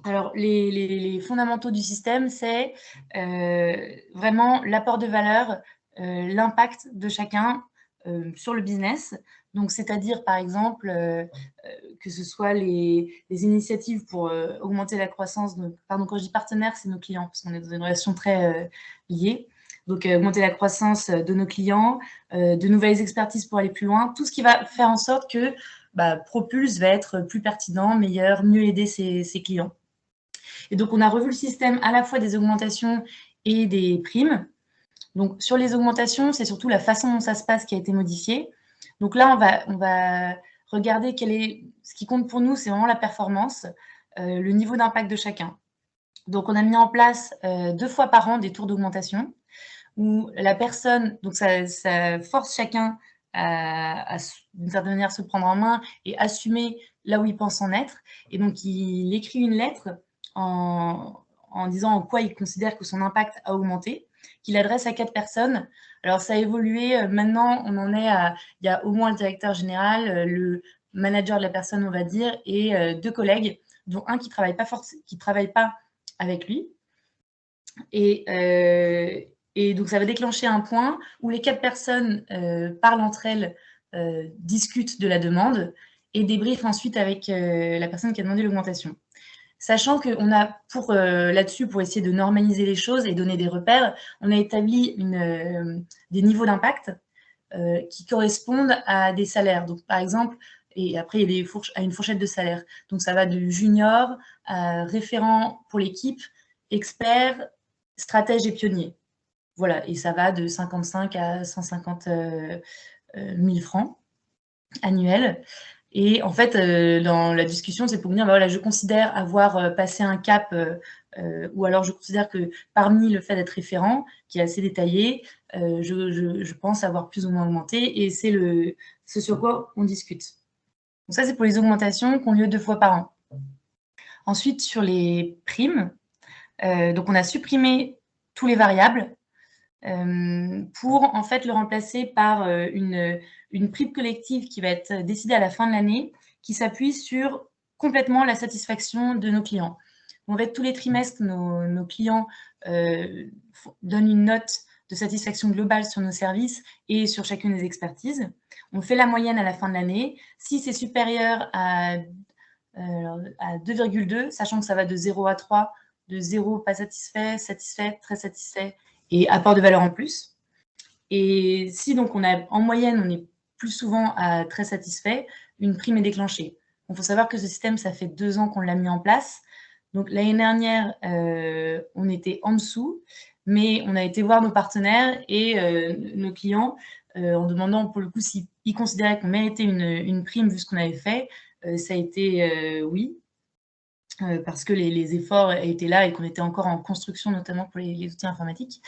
[SPEAKER 3] Alors, les fondamentaux du système, c'est vraiment l'apport de valeur, l'impact de chacun sur le business. Donc, c'est-à-dire, par exemple, que ce soit les initiatives pour augmenter la croissance. Pardon, quand je dis partenaire, c'est nos clients, parce qu'on est dans une relation très liée. Donc, augmenter la croissance de nos clients, de nouvelles expertises pour aller plus loin, tout ce qui va faire en sorte que Propulse va être plus pertinent, meilleur, mieux aider ses clients. Et donc, on a revu le système à la fois des augmentations et des primes. Donc, sur les augmentations, c'est surtout la façon dont ça se passe qui a été modifiée. Donc là, on va regarder ce qui compte pour nous, c'est vraiment la performance, le niveau d'impact de chacun. Donc, on a mis en place 2 fois par an des tours d'augmentation où la personne, donc ça force chacun à d'une certaine manière se prendre en main et assumer là où il pense en être. Et donc, il écrit une lettre en disant en quoi il considère que son impact a augmenté, qu'il adresse à 4 personnes. Alors, ça a évolué. Maintenant, on en est il y a au moins le directeur général, le manager de la personne, on va dire, et 2 collègues, dont un qui ne travaille pas avec lui. Et donc, ça va déclencher un point où les 4 personnes parlent entre elles, discutent de la demande et débriefent ensuite avec la personne qui a demandé l'augmentation. Sachant qu'on a, là-dessus, pour essayer de normaliser les choses et donner des repères, on a établi des niveaux d'impact qui correspondent à des salaires. Donc, par exemple, et après, il y a une fourchette de salaire. Donc, ça va de junior à référent pour l'équipe, expert, stratège et pionnier. Voilà, et ça va de 55 à 150 000 francs annuels. Et en fait, dans la discussion, c'est pour me dire, voilà, je considère avoir passé un cap, ou alors je considère que parmi le fait d'être référent, qui est assez détaillé, je pense avoir plus ou moins augmenté, et c'est ce sur quoi on discute. Donc ça, c'est pour les augmentations qui ont lieu 2 fois par an. Ensuite, sur les primes, donc on a supprimé tous les variables, pour en fait le remplacer par une prime collective qui va être décidée à la fin de l'année, qui s'appuie sur complètement la satisfaction de nos clients. En fait, tous les trimestres, nos clients donnent une note de satisfaction globale sur nos services et sur chacune des expertises. On fait la moyenne à la fin de l'année. Si c'est supérieur à 2,2, sachant que ça va de 0 à 3, de 0 pas satisfait, satisfait, très satisfait, et apport de valeur en plus. Et si donc en moyenne, on est plus souvent à très satisfait, une prime est déclenchée. Il faut savoir que ce système, ça fait 2 ans qu'on l'a mis en place. Donc l'année dernière, on était en dessous, mais on a été voir nos partenaires et nos clients en demandant pour le coup s'ils considéraient qu'on méritait une prime vu ce qu'on avait fait. Ça a été oui. Parce que les efforts étaient là et qu'on était encore en construction, notamment pour les outils informatiques.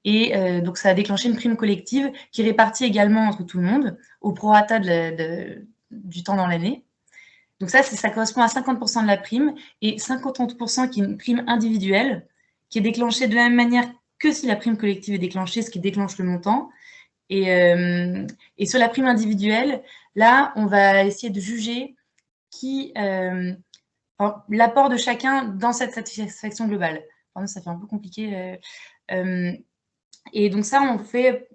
[SPEAKER 3] Et donc, ça a déclenché une prime collective qui est répartie également entre tout le monde, au prorata du temps dans l'année. Donc ça correspond à 50% de la prime et 50% qui est une prime individuelle qui est déclenchée de la même manière que si la prime collective est déclenchée, ce qui déclenche le montant. Et sur la prime individuelle, là, on va essayer de juger l'apport de chacun dans cette satisfaction globale. Pardon, ça fait un peu compliqué. Et donc ça,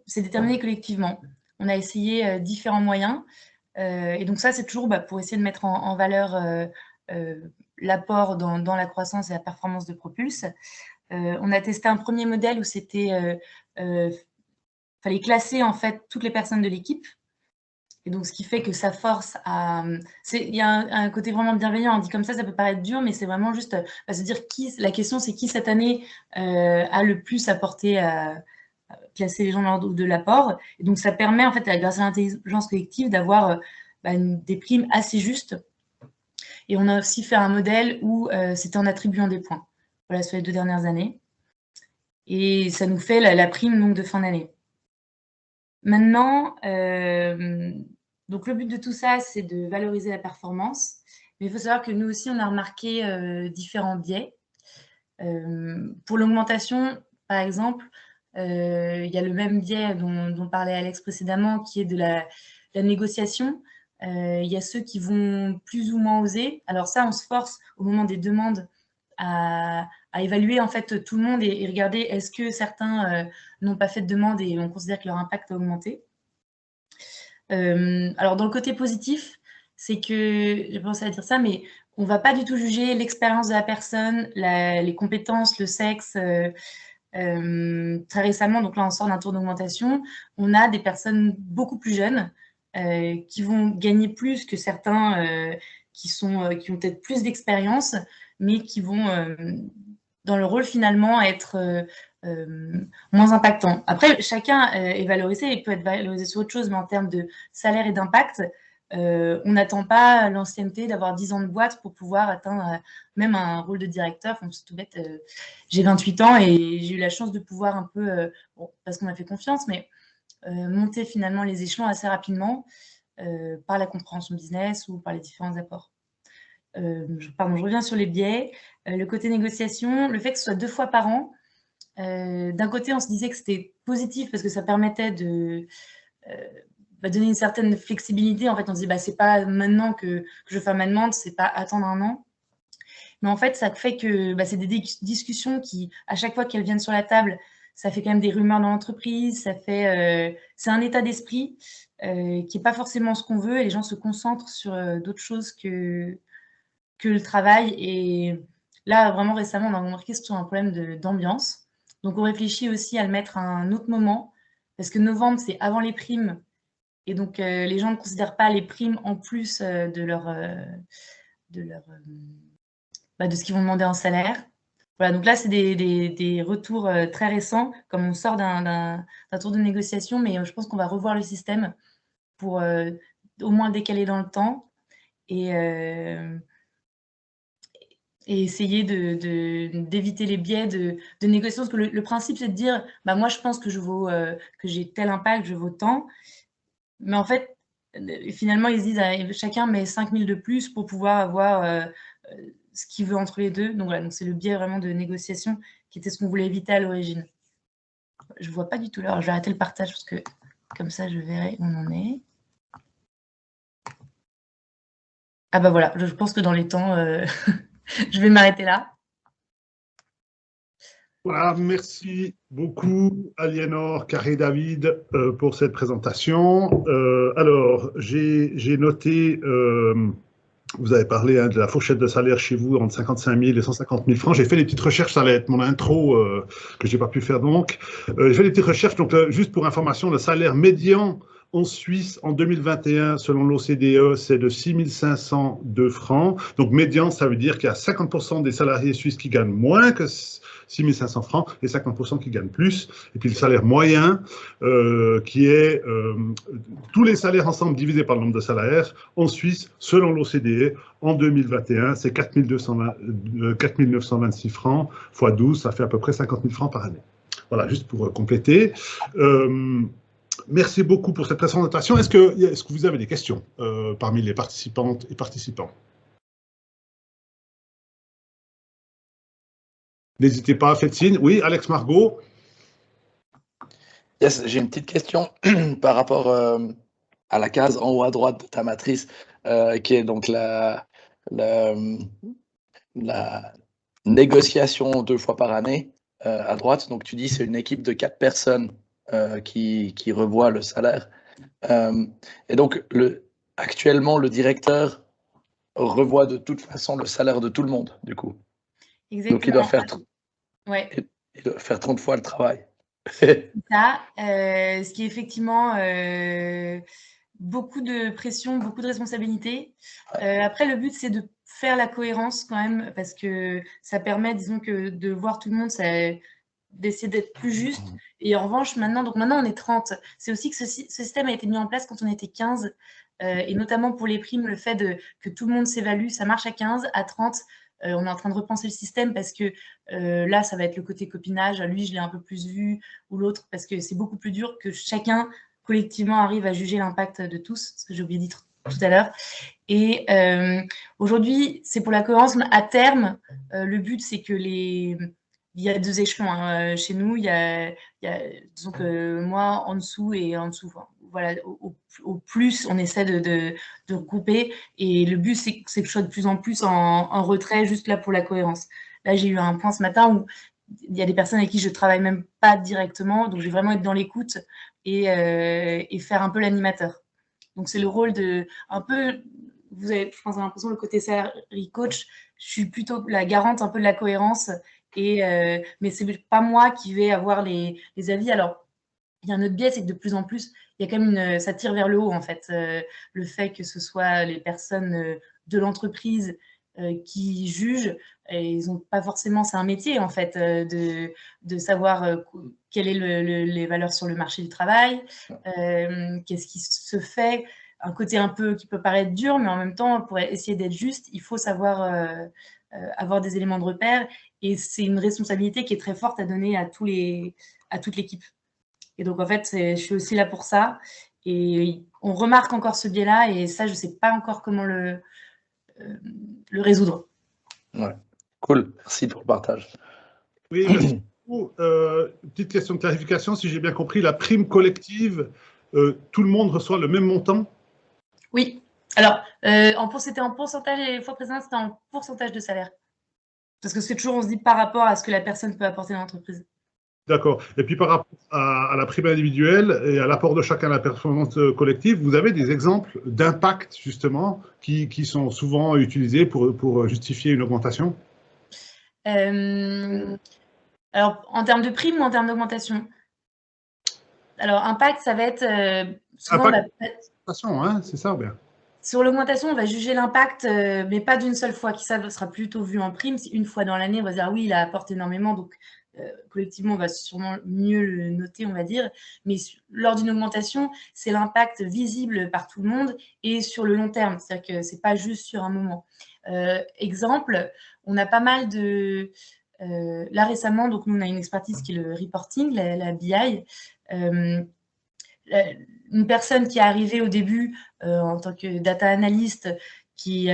[SPEAKER 3] c'est déterminé collectivement. On a essayé différents moyens. Et donc ça, c'est toujours pour essayer de mettre en valeur l'apport dans la croissance et la performance de Propulse. On a testé un premier modèle où fallait classer en fait toutes les personnes de l'équipe. Et donc, ce qui fait que ça force à... Il y a un côté vraiment bienveillant. On dit comme ça peut paraître dur, mais c'est vraiment juste se dire la question, c'est qui cette année a le plus apporté à classer les gens dans l'ordre de l'apport. Et donc, ça permet, en fait, grâce à l'intelligence collective, d'avoir des primes assez justes. Et on a aussi fait un modèle où c'était en attribuant des points. Voilà, sur les 2 dernières années. Et ça nous fait la prime donc, de fin d'année. Maintenant, donc le but de tout ça, c'est de valoriser la performance. Mais il faut savoir que nous aussi, on a remarqué différents biais. Pour l'augmentation, par exemple, il y a le même biais dont parlait Alex précédemment, qui est de la négociation. Il y a ceux qui vont plus ou moins oser. Alors ça, on se force au moment des demandes à évaluer en fait tout le monde et regarder est-ce que certains n'ont pas fait de demande et on considère que leur impact a augmenté. Alors dans le côté positif, c'est que, j'ai pensé à dire ça, mais on ne va pas du tout juger l'expérience de la personne, les compétences, le sexe. Très récemment, donc là on sort d'un tour d'augmentation, on a des personnes beaucoup plus jeunes qui vont gagner plus que certains qui ont peut-être plus d'expérience, mais qui vont, dans le rôle finalement, être moins impactants. Après, chacun est valorisé et peut être valorisé sur autre chose, mais en termes de salaire et d'impact, on n'attend pas l'ancienneté d'avoir 10 ans de boîte pour pouvoir atteindre même un rôle de directeur. Enfin, c'est tout bête. J'ai 28 ans et j'ai eu la chance de pouvoir un peu, parce qu'on m'a fait confiance, mais monter finalement les échelons assez rapidement par la compréhension business ou par les différents apports. Je reviens sur les biais. Le côté négociation, le fait que ce soit 2 fois par an, d'un côté, on se disait que c'était positif parce que ça permettait de donner une certaine flexibilité. En fait, on se dit, c'est pas maintenant que je fais ma demande, c'est pas attendre 1 an. Mais en fait, ça fait que c'est des discussions qui, à chaque fois qu'elles viennent sur la table, ça fait quand même des rumeurs dans l'entreprise, c'est un état d'esprit qui n'est pas forcément ce qu'on veut et les gens se concentrent sur d'autres choses que le travail. Et là, vraiment récemment, on a remarqué sur un problème d'ambiance. Donc, on réfléchit aussi à le mettre à un autre moment parce que novembre, c'est avant les primes. Et donc, les gens ne considèrent pas les primes en plus de ce qu'ils vont demander en salaire. Voilà, donc là, c'est des retours très récents, comme on sort d'un tour de négociation, mais je pense qu'on va revoir le système pour au moins décaler dans le temps et essayer d'éviter les biais de négociation. Parce que le principe, c'est de dire, moi, je pense que que j'ai tel impact, je vaux tant. Mais en fait, finalement, ils se disent, chacun met 5 000 de plus pour pouvoir avoir ce qu'il veut entre les deux. Donc voilà, donc c'est le biais vraiment de négociation qui était ce qu'on voulait éviter à l'origine. Je ne vois pas du tout l'heure. Je vais arrêter le partage parce que comme ça, je verrai où on en est. Ah voilà, je pense que dans les temps, je vais m'arrêter là.
[SPEAKER 4] Voilà, merci beaucoup Aliénor, Carré David pour cette présentation. Alors, j'ai noté, vous avez parlé de la fourchette de salaire chez vous entre 55 000 et 150 000 francs. J'ai fait des petites recherches, ça allait être mon intro que je n'ai pas pu faire donc. J'ai fait des petites recherches, donc juste pour information, le salaire médian en Suisse, en 2021, selon l'OCDE, c'est de 6 502 francs. Donc, médian, ça veut dire qu'il y a 50% des salariés suisses qui gagnent moins que 6 500 francs et 50% qui gagnent plus. Et puis, le salaire moyen, qui est tous les salaires ensemble divisés par le nombre de salaires, en Suisse, selon l'OCDE, en 2021, c'est 4 926 francs x 12, ça fait à peu près 50 000 francs par année. Voilà, juste pour compléter. Merci beaucoup pour cette présentation. Est-ce que vous avez des questions parmi les participantes et participants? N'hésitez pas, faites signe. Oui, Alex Margot.
[SPEAKER 2] Yes, j'ai une petite question par rapport à la case en haut à droite de ta matrice, qui est donc la négociation 2 fois par année, à droite. Donc tu dis c'est une équipe de 4 personnes qui revoit le salaire. Et donc actuellement, le directeur revoit de toute façon le salaire de tout le monde, du coup.
[SPEAKER 3] Exactement.
[SPEAKER 2] Donc il doit faire,
[SPEAKER 3] ouais.
[SPEAKER 2] il doit faire 30 fois le travail.
[SPEAKER 3] Ça, ce qui est effectivement beaucoup de pression, beaucoup de responsabilités. Après, le but, c'est de faire la cohérence quand même, parce que ça permet, disons, que de voir tout le monde, d'essayer d'être plus juste. Et en revanche, maintenant on est 30. C'est aussi que ce système a été mis en place quand on était 15, et notamment pour les primes, le fait que tout le monde s'évalue, ça marche à 15, à 30. On est en train de repenser le système parce que là, ça va être le côté copinage. Lui, je l'ai un peu plus vu, ou l'autre, parce que c'est beaucoup plus dur que chacun collectivement arrive à juger l'impact de tous, ce que j'ai oublié de dire tout à l'heure. Et aujourd'hui, c'est pour la cohérence. À terme, le but, c'est que il y a 2 échelons. Hein. Chez nous, il y a, disons que moi, en dessous et en dessous. Enfin, voilà, au plus, on essaie de regrouper. Et le but, c'est que je sois de plus en plus en retrait, juste là pour la cohérence. Là, j'ai eu un point ce matin où il y a des personnes avec qui je travaille même pas directement, donc je vais vraiment être dans l'écoute et faire un peu l'animateur. Donc c'est le rôle de un peu, vous avez, je pense, l'impression le côté salary coach. Je suis plutôt la garante un peu de la cohérence, mais c'est pas moi qui vais avoir les avis. Alors il y a un autre biais, c'est que de plus en plus, il y a quand même ça tire vers le haut en fait. Le fait que ce soit les personnes de l'entreprise qui jugent, et ils n'ont pas forcément, c'est un métier en fait, de savoir quelles sont les valeurs sur le marché du travail, qu'est-ce qui se fait, un côté un peu qui peut paraître dur, mais en même temps, pour essayer d'être juste, il faut savoir avoir des éléments de repère, et c'est une responsabilité qui est très forte à donner à toute l'équipe. Et donc, en fait, je suis aussi là pour ça. Et on remarque encore ce biais-là, et ça, je ne sais pas encore comment le résoudre.
[SPEAKER 2] Ouais, cool. Merci pour le partage.
[SPEAKER 4] Oui, merci beaucoup. Petite question de clarification, si j'ai bien compris, la prime collective, tout le monde reçoit le même montant?
[SPEAKER 3] Oui. Alors, c'était en pourcentage, et les fois précédentes, c'était en pourcentage de salaire. Parce que c'est toujours, on se dit par rapport à ce que la personne peut apporter dans l'entreprise.
[SPEAKER 4] D'accord. Et puis par rapport à la prime individuelle et à l'apport de chacun à la performance collective, vous avez des exemples d'impact justement qui sont souvent utilisés pour justifier une augmentation?
[SPEAKER 3] Alors, en termes de prime ou en termes d'augmentation? Alors, impact, ça va être souvent…
[SPEAKER 4] Impact, hein, c'est ça ou bien?
[SPEAKER 3] Sur l'augmentation, on va juger l'impact, mais pas d'une seule fois, qui ça sera plutôt vu en prime. Une fois dans l'année, on va dire ah oui, il apporte énormément, donc collectivement, on va sûrement mieux le noter, on va dire. Mais lors d'une augmentation, c'est l'impact visible par tout le monde et sur le long terme. C'est-à-dire que ce n'est pas juste sur un moment. Exemple, on a pas mal de… là récemment, donc nous on a une expertise qui est le reporting, la BI. Une personne qui est arrivée au début en tant que data analyst, qui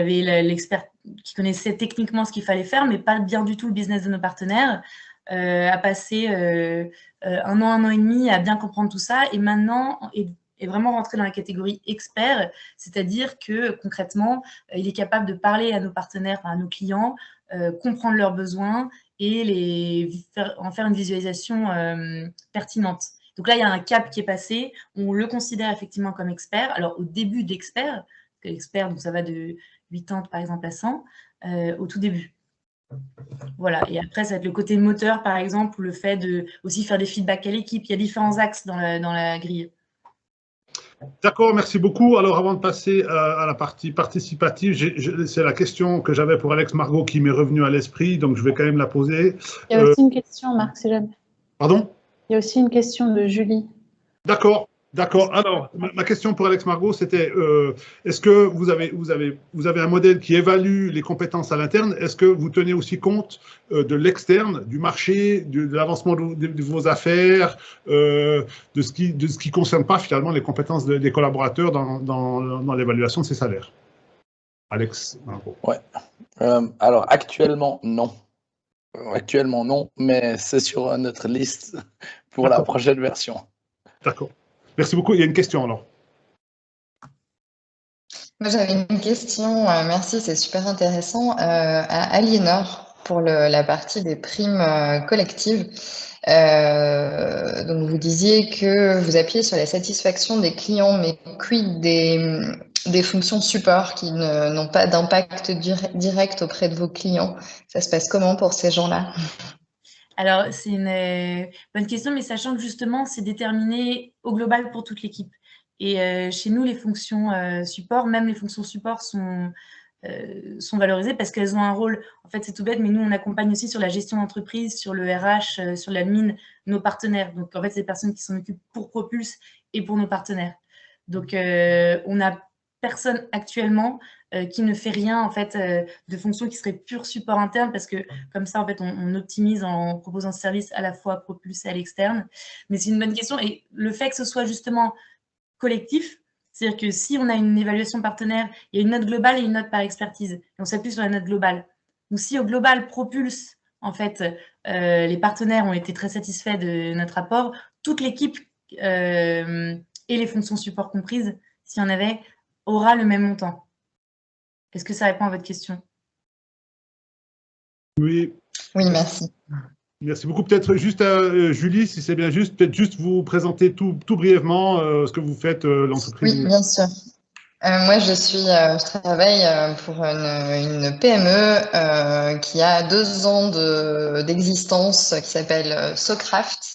[SPEAKER 3] connaissait techniquement ce qu'il fallait faire, mais pas bien du tout le business de nos partenaires, a passé 1 an et demi à bien comprendre tout ça, et maintenant est vraiment rentré dans la catégorie expert, c'est-à-dire que concrètement, il est capable de parler à nos partenaires, à nos clients, comprendre leurs besoins et en faire une visualisation pertinente. Donc là, il y a un cap qui est passé. On le considère effectivement comme expert. Alors, au début d'expert, parce que l'expert, donc ça va de 80 par exemple à 100, au tout début. Voilà. Et après, ça va être le côté moteur, par exemple, ou le fait de aussi faire des feedbacks à l'équipe. Il y a différents axes dans la grille.
[SPEAKER 4] D'accord, merci beaucoup. Alors, avant de passer à la partie participative, c'est la question que j'avais pour Alex Margot qui m'est revenue à l'esprit, donc je vais quand même la poser.
[SPEAKER 1] Il y a aussi une question, Marc, si jamais.
[SPEAKER 4] Pardon?
[SPEAKER 1] Il y a aussi une question de Julie.
[SPEAKER 4] D'accord, d'accord. Alors, ma question pour Alex Margot, c'était est-ce que vous avez un modèle qui évalue les compétences à l'interne? Est-ce que vous tenez aussi compte de l'externe, du marché, de l'avancement de vos affaires, de ce qui ne concerne pas finalement les compétences des collaborateurs dans l'évaluation de ces salaires? Alex Margot.
[SPEAKER 2] Ouais. Alors, actuellement, non. Actuellement, non, mais c'est sur notre liste pour la prochaine version.
[SPEAKER 4] D'accord. Merci beaucoup. Il y a une question alors.
[SPEAKER 5] Moi, j'avais une question, merci, c'est super intéressant, à Aliénor pour la partie des primes collectives. Donc, vous disiez que vous appuyez sur la satisfaction des clients, mais quid des fonctions support qui n'ont pas d'impact direct auprès de vos clients? Ça se passe comment pour ces gens-là?
[SPEAKER 3] Alors, c'est une bonne question, mais sachant que justement, c'est déterminé au global pour toute l'équipe. Et chez nous, les fonctions support, même les fonctions support sont valorisées parce qu'elles ont un rôle, en fait, c'est tout bête, mais nous, on accompagne aussi sur la gestion d'entreprise, sur le RH, sur l'admin, nos partenaires. Donc, en fait, c'est des personnes qui s'en occupent pour Propulse et pour nos partenaires. Donc, on n'a personne actuellement qui ne fait rien, en fait, de fonctions qui seraient pur support interne parce que, comme ça, en fait, on optimise en proposant ce service à la fois propulsé à l'externe. Mais c'est une bonne question. Et le fait que ce soit justement collectif, c'est-à-dire que si on a une évaluation partenaire, il y a une note globale et une note par expertise. Et on s'appuie sur la note globale. Donc, si au global, Propulse, en fait, les partenaires ont été très satisfaits de notre rapport, toute l'équipe et les fonctions support comprises, s'il y en avait, aura le même montant. Est-ce que ça répond à votre question?
[SPEAKER 4] Oui.
[SPEAKER 5] Oui, merci.
[SPEAKER 4] Merci beaucoup. Peut-être juste à Julie, si c'est bien juste, peut-être juste vous présenter tout brièvement ce que vous faites, l'entreprise.
[SPEAKER 5] Oui, bien sûr. Moi, je travaille pour une PME qui a 2 ans d'existence, qui s'appelle Socraft.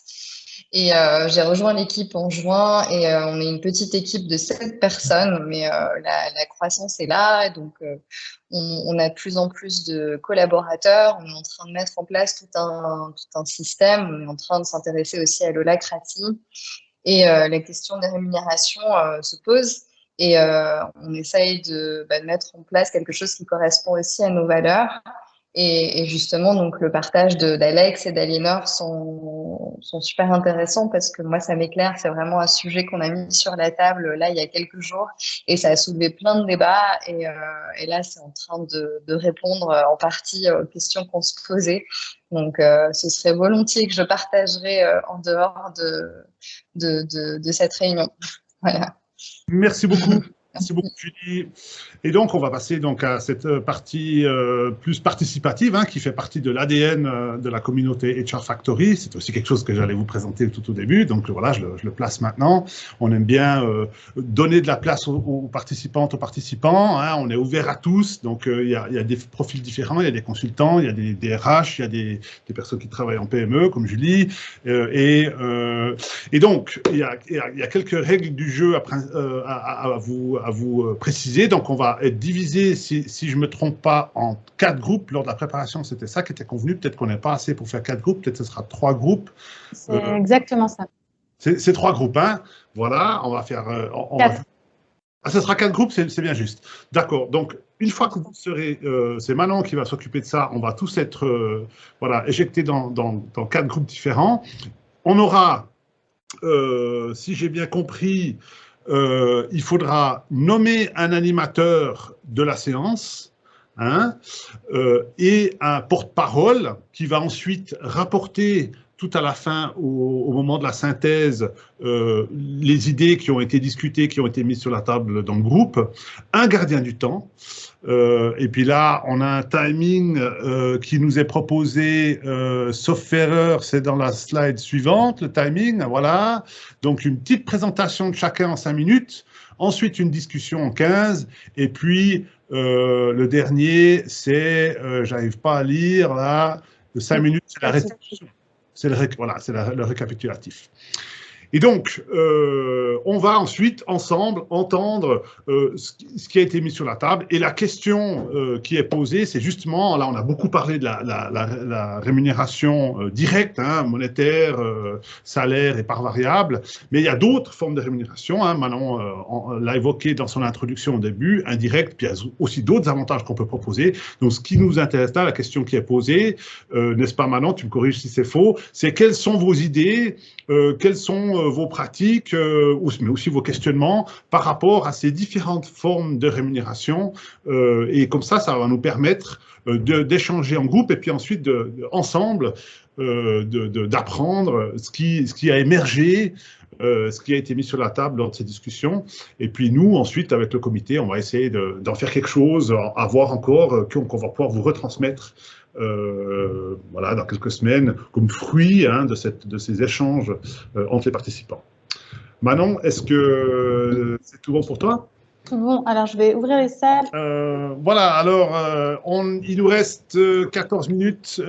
[SPEAKER 5] Et j'ai rejoint l'équipe en juin et on est une petite équipe de 7 personnes, mais la croissance est là. Donc, on a de plus en plus de collaborateurs. On est en train de mettre en place tout un système. On est en train de s'intéresser aussi à l'holacratie. Et la question des rémunérations se pose. Et on essaye de mettre en place quelque chose qui correspond aussi à nos valeurs. Et justement, donc, le partage d'Alex et d'Aliénor sont super intéressants parce que moi, ça m'éclaire. C'est vraiment un sujet qu'on a mis sur la table là il y a quelques jours et ça a soulevé plein de débats. Et là, c'est en train de répondre en partie aux questions qu'on se posait. Donc, ce serait volontiers que je partagerai en dehors de cette réunion. Voilà.
[SPEAKER 4] Merci beaucoup. Merci beaucoup, Julie. Et donc, on va passer donc à cette partie plus participative, hein, qui fait partie de l'ADN de la communauté HR Factory. C'est aussi quelque chose que j'allais vous présenter tout au début. Donc voilà, je le place maintenant. On aime bien donner de la place aux participantes, aux participants. Hein. On est ouvert à tous. Donc, il y a des profils différents. Il y a des consultants, il y a des RH, il y a des personnes qui travaillent en PME, comme Julie. Et donc, il y a quelques règles du jeu à vous préciser. Donc, on va être divisé, si je ne me trompe pas, en 4 groupes. Lors de la préparation, c'était ça qui était convenu. Peut-être qu'on n'est pas assez pour faire 4 groupes. Peut-être que ce sera 3 groupes.
[SPEAKER 1] C'est exactement ça.
[SPEAKER 4] C'est 3 groupes, hein. Voilà, on va faire... ce sera 4 groupes, c'est bien juste. D'accord. Donc, une fois que vous serez... c'est Manon qui va s'occuper de ça. On va tous être éjectés dans 4 groupes différents. On aura, si j'ai bien compris... il faudra nommer un animateur de la séance, hein, et un porte-parole qui va ensuite rapporter tout à la fin, au moment de la synthèse, les idées qui ont été discutées, qui ont été mises sur la table dans le groupe, un gardien du temps. Et puis là, on a un timing qui nous est proposé, sauf erreur, c'est dans la slide suivante, le timing, voilà. Donc, une petite présentation de chacun en 5 minutes, ensuite une discussion en 15, et puis le dernier, c'est, j'arrive pas à lire, là, le 5 minutes, c'est la restitution. C'est le récapitulatif. Et donc, on va ensuite, ensemble, entendre ce qui a été mis sur la table. Et la question qui est posée, c'est justement, là, on a beaucoup parlé de la rémunération directe, hein, monétaire, salaire et part variable. Mais il y a d'autres formes de rémunération. Hein, Manon l'a évoqué dans son introduction au début, indirect, puis il y a aussi d'autres avantages qu'on peut proposer. Donc, ce qui nous intéresse là, la question qui est posée, n'est-ce pas, Manon, tu me corriges si c'est faux, c'est quelles sont vos idées, quelles sont vos pratiques, mais aussi vos questionnements par rapport à ces différentes formes de rémunération. Et comme ça va nous permettre d'échanger en groupe et puis ensuite, ensemble, d'apprendre ce qui a émergé ce qui a été mis sur la table lors de ces discussions. Et puis nous, ensuite, avec le comité, on va essayer d'en faire quelque chose, à voir encore, qu'on va pouvoir vous retransmettre voilà, dans quelques semaines, comme fruit de ces échanges entre les participants. Manon, est-ce que c'est tout bon pour toi?
[SPEAKER 1] Tout bon. Alors, je vais ouvrir les salles.
[SPEAKER 4] Voilà, alors, il nous reste 14 minutes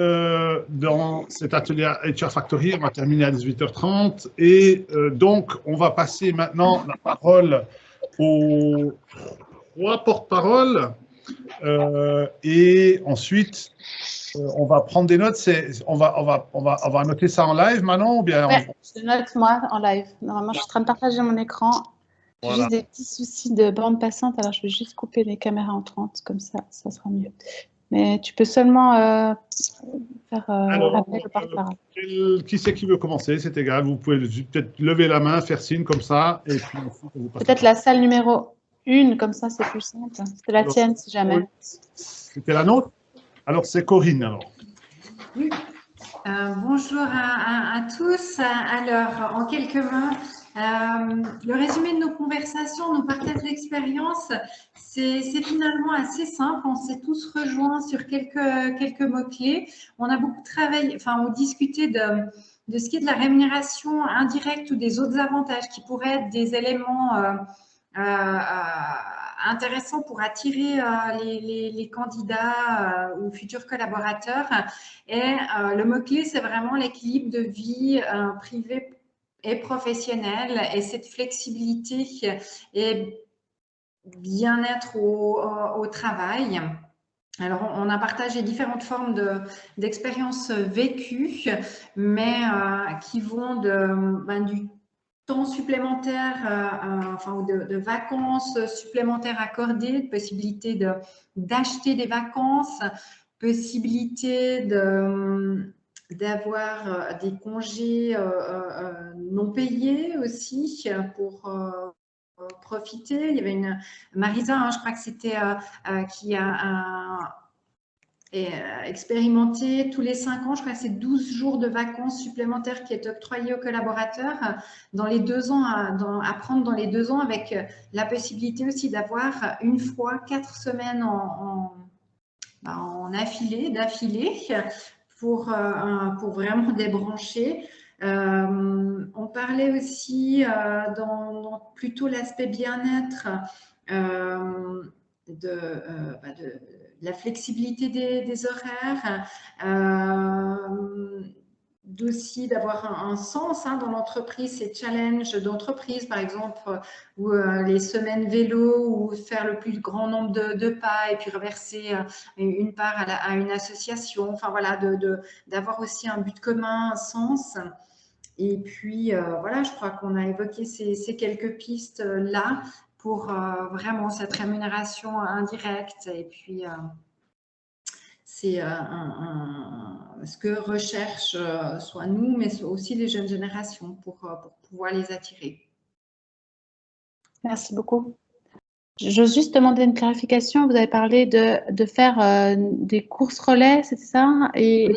[SPEAKER 4] dans cet atelier HR Factory. On va terminer à 18h30. Et donc, on va passer maintenant la parole aux 3 porte-paroles. Et ensuite, on va prendre des notes. On va noter ça en live, Manon, ou bien
[SPEAKER 1] ouais, je note moi en live. Normalement, je suis en train de partager mon écran. J'ai
[SPEAKER 4] voilà.
[SPEAKER 1] juste des petits soucis de bande passante, alors je vais juste couper les caméras entrantes, comme ça sera mieux. Mais tu peux seulement faire appel au porte-parole.
[SPEAKER 4] Qui c'est qui veut commencer? C'est égal, vous pouvez peut-être lever la main, faire signe comme ça, et puis
[SPEAKER 1] peut-être la salle numéro 1, comme ça c'est plus simple. C'est la tienne si jamais.
[SPEAKER 4] Oui. C'était la nôtre? Alors c'est Corinne alors.
[SPEAKER 6] Oui. Bonjour à tous. Alors, en quelques mots, le résumé de nos conversations, nos partages d'expérience, c'est finalement assez simple. On s'est tous rejoints sur quelques mots-clés. On a beaucoup travaillé, enfin, on discutait de ce qui est de la rémunération indirecte ou des autres avantages qui pourraient être des éléments intéressants pour attirer les candidats ou futurs collaborateurs. Et le mot-clé, c'est vraiment l'équilibre de vie privée et professionnelle et cette flexibilité et bien-être au travail. Alors, on a partagé différentes formes d'expériences vécues, mais qui vont du temps supplémentaire, enfin, de vacances supplémentaires accordées, de possibilité d'acheter des vacances, possibilité d'avoir des congés non payés aussi pour profiter. Il y avait Marisa, je crois que c'était qui a expérimenté tous les 5 ans, je crois que c'est 12 jours de vacances supplémentaires qui est octroyé aux collaborateurs dans les 2 ans, à prendre dans les 2 ans, avec la possibilité aussi d'avoir une fois 4 semaines d'affilée pour vraiment débrancher. On parlait aussi dans plutôt l'aspect bien-être de la flexibilité des horaires, d'aussi d'avoir un sens dans l'entreprise, ces challenges d'entreprise, par exemple, ou les semaines vélo, ou faire le plus grand nombre de pas et puis reverser une part à une association. Enfin voilà, d'avoir aussi un but commun, un sens. Et puis voilà, je crois qu'on a évoqué ces quelques pistes là pour vraiment cette rémunération indirecte. Et puis c'est ce que recherchent soit nous, mais aussi les jeunes générations pour pouvoir les attirer.
[SPEAKER 1] Merci beaucoup. J'ose juste demander une clarification. Vous avez parlé de faire des courses relais, c'est ça?
[SPEAKER 6] Oui,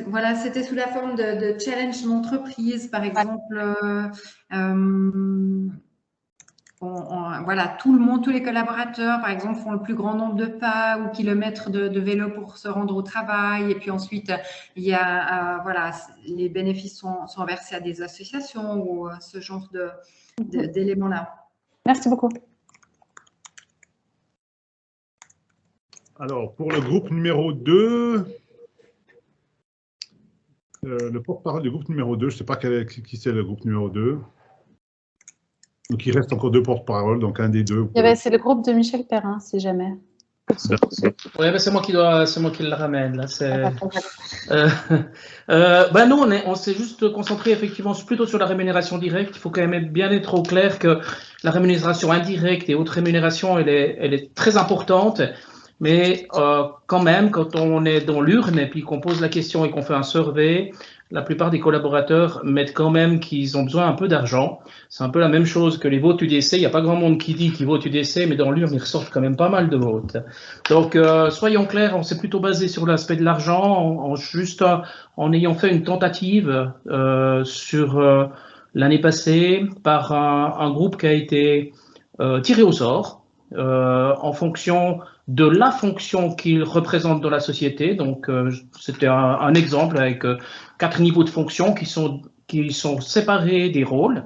[SPEAKER 6] voilà, c'était sous la forme de challenge d'entreprise, par exemple. Voilà, tout le monde, tous les collaborateurs, par exemple, font le plus grand nombre de pas ou kilomètres de vélo pour se rendre au travail. Et puis ensuite, il y a, voilà, les bénéfices sont versés à des associations ou ce genre d'éléments-là.
[SPEAKER 1] Merci beaucoup.
[SPEAKER 4] Alors, pour le groupe numéro 2, le porte-parole du groupe numéro 2, je ne sais pas qui c'est le groupe numéro 2. Donc, il reste encore 2 porte-paroles, donc un des deux.
[SPEAKER 1] C'est le groupe de Michel Perrin, si jamais.
[SPEAKER 7] Oui, c'est moi qui le ramène. Là, non, on s'est juste concentré effectivement plutôt sur la rémunération directe. Il faut quand même bien être au clair que la rémunération indirecte et autres rémunérations, elle est très importante. Mais quand même, quand on est dans l'urne et puis qu'on pose la question et qu'on fait un survey, la plupart des collaborateurs mettent quand même qu'ils ont besoin un peu d'argent. C'est un peu la même chose que les votes UDC. Il n'y a pas grand monde qui dit qu'ils votent UDC, mais dans l'urne, ils ressortent quand même pas mal de votes. Donc, soyons clairs, on s'est plutôt basé sur l'aspect de l'argent, en ayant fait une tentative sur l'année passée par un groupe qui a été tiré au sort en fonction de la fonction qu'il représente dans la société. Donc, c'était un exemple avec 4 niveaux de fonctions qui sont séparés des rôles.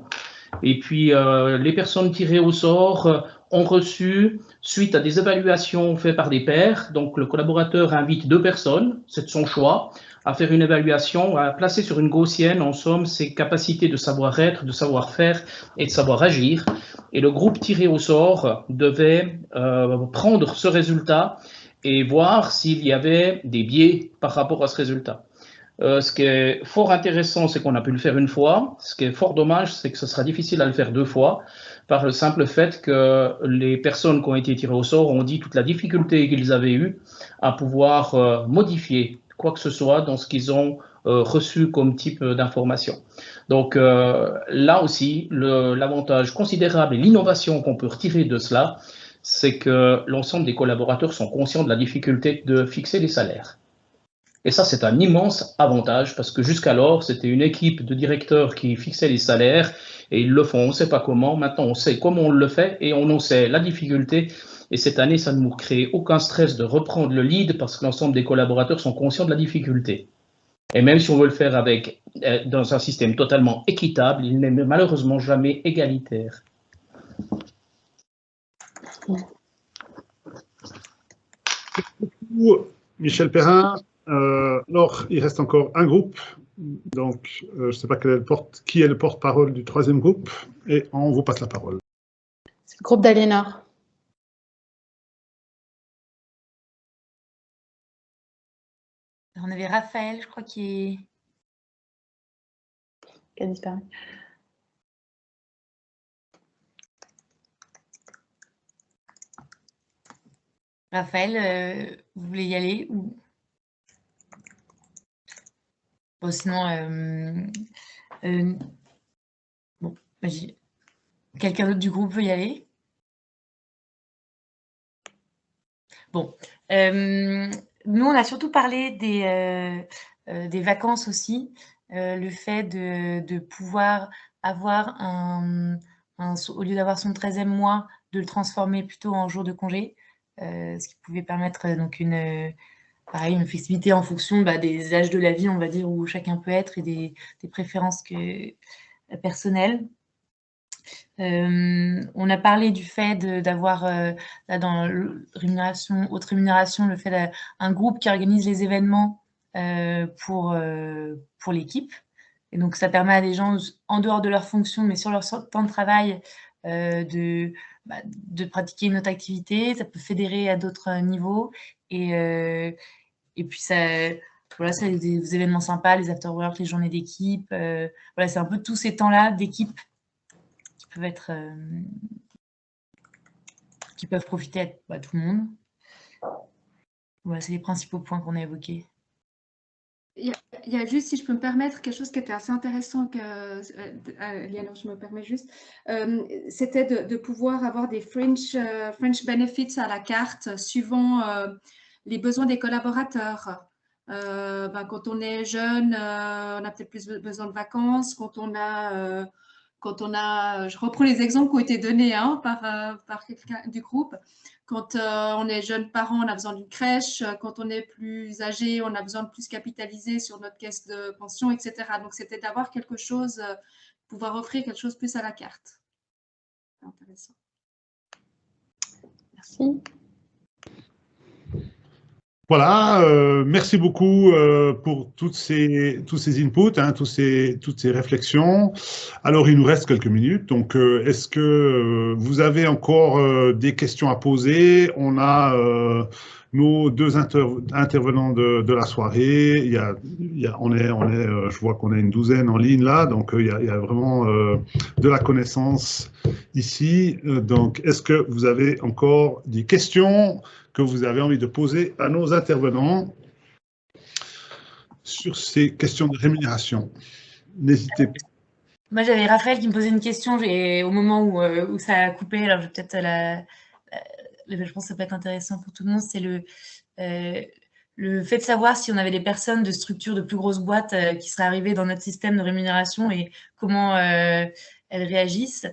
[SPEAKER 7] Et puis, les personnes tirées au sort ont reçu, suite à des évaluations faites par des pairs, donc le collaborateur invite 2 personnes, c'est de son choix, à faire une évaluation, à placer sur une gaussienne, en somme, ses capacités de savoir-être, de savoir-faire et de savoir-agir. Et le groupe tiré au sort devait prendre ce résultat et voir s'il y avait des biais par rapport à ce résultat. Ce qui est fort intéressant, c'est qu'on a pu le faire une fois. Ce qui est fort dommage, c'est que ce sera difficile à le faire 2 fois, par le simple fait que les personnes qui ont été tirées au sort ont dit toute la difficulté qu'ils avaient eue à pouvoir modifier quoi que ce soit dans ce qu'ils ont reçu comme type d'information. Donc là aussi, l'avantage considérable et l'innovation qu'on peut retirer de cela, c'est que l'ensemble des collaborateurs sont conscients de la difficulté de fixer les salaires. Et ça, c'est un immense avantage parce que jusqu'alors, c'était une équipe de directeurs qui fixait les salaires et ils le font, on ne sait pas comment. Maintenant, on sait comment on le fait et on en sait la difficulté. Et cette année, ça ne nous crée aucun stress de reprendre le lead parce que l'ensemble des collaborateurs sont conscients de la difficulté. Et même si on veut le faire dans un système totalement équitable, il n'est malheureusement jamais égalitaire.
[SPEAKER 4] Michel Perrin. Alors, il reste encore un groupe. Donc, je ne sais pas qui est le porte-parole du 3e groupe. Et on vous passe la parole.
[SPEAKER 1] C'est le groupe d'Aliénor.
[SPEAKER 3] On avait Raphaël, je crois, qui
[SPEAKER 1] a disparu.
[SPEAKER 3] Raphaël, vous voulez y aller ou... Bon, sinon, bon, quelqu'un d'autre du groupe veut y aller? Bon, nous, on a surtout parlé des vacances aussi, le fait de pouvoir avoir au lieu d'avoir son 13e mois, de le transformer plutôt en jour de congé, ce qui pouvait permettre donc pareil, une flexibilité en fonction des âges de la vie, on va dire, où chacun peut être et des préférences personnelles. On a parlé du fait d'avoir dans haute rémunération, le fait d'un groupe qui organise les événements pour l'équipe. Et donc, ça permet à des gens, en dehors de leur fonction, mais sur leur temps de travail, de pratiquer une autre activité. Ça peut fédérer à d'autres niveaux. Et puis, voilà, c'est des événements sympas, les after-work, les journées d'équipe. Voilà, c'est un peu tous ces temps-là d'équipe qui peuvent profiter à tout le monde. Voilà, c'est les principaux points qu'on a évoqués.
[SPEAKER 6] Il y a juste, si je peux me permettre, quelque chose qui était assez intéressant, Liane, je me permets juste, c'était de pouvoir avoir des French benefits à la carte suivant les besoins des collaborateurs. Quand on est jeune, on a peut-être plus besoin de vacances. Quand on a, je reprends les exemples qui ont été donnés par quelqu'un du groupe. Quand on est jeune parent, on a besoin d'une crèche. Quand on est plus âgé, on a besoin de plus capitaliser sur notre caisse de pension, etc. Donc, c'était d'avoir quelque chose, pouvoir offrir quelque chose plus à la carte. C'est intéressant.
[SPEAKER 1] Merci.
[SPEAKER 4] Voilà, merci beaucoup pour tous ces inputs, toutes ces réflexions. Alors, il nous reste quelques minutes. Donc, est-ce que vous avez encore des questions à poser? On a nos 2 intervenants de la soirée. Je vois qu'on a une 12aine en ligne là, donc il y a vraiment de la connaissance ici. Donc, est-ce que vous avez encore des questions que vous avez envie de poser à nos intervenants sur ces questions de rémunération? N'hésitez pas.
[SPEAKER 3] Moi, j'avais Raphaël qui me posait une question au moment où ça a coupé. Alors, je vais peut-être je pense que ça peut être intéressant pour tout le monde. C'est le fait de savoir si on avait des personnes de structures de plus grosses boîtes qui seraient arrivées dans notre système de rémunération et comment elles réagissent.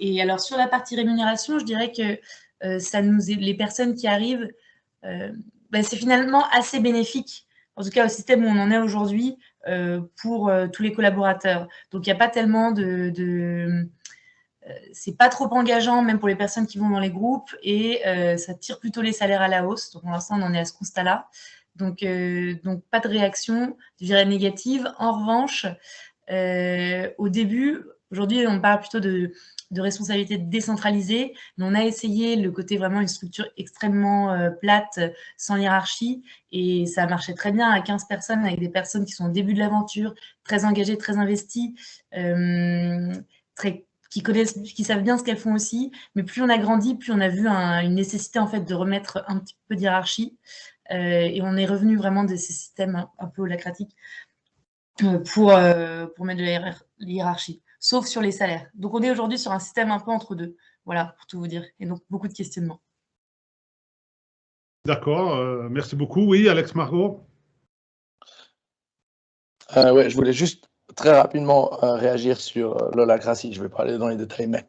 [SPEAKER 3] Et alors, sur la partie rémunération, je dirais que les personnes qui arrivent, c'est finalement assez bénéfique, en tout cas au système où on en est aujourd'hui, pour tous les collaborateurs. Donc, il n'y a pas tellement c'est pas trop engageant, même pour les personnes qui vont dans les groupes, et ça tire plutôt les salaires à la hausse. Donc, pour l'instant, on en est à ce constat-là. Donc, pas de réaction, je dirais, négative. En revanche, au début, aujourd'hui, on parle plutôt de responsabilité décentralisée, mais on a essayé le côté vraiment une structure extrêmement plate, sans hiérarchie, et ça marchait très bien à 15 personnes, avec des personnes qui sont au début de l'aventure, très engagées, très investies, qui savent bien ce qu'elles font aussi, mais plus on a grandi, plus on a vu une nécessité en fait de remettre un petit peu d'hiérarchie, et on est revenu vraiment de ces systèmes un peu holacratiques pour mettre de l'hiérarchie, sauf sur les salaires. Donc on est aujourd'hui sur un système un peu entre deux, voilà, pour tout vous dire, et donc beaucoup de questionnements.
[SPEAKER 4] D'accord, merci beaucoup. Oui, Alex Margot.
[SPEAKER 2] Ouais, je voulais juste très rapidement réagir sur l'holacratie. Je vais pas aller dans les détails, mais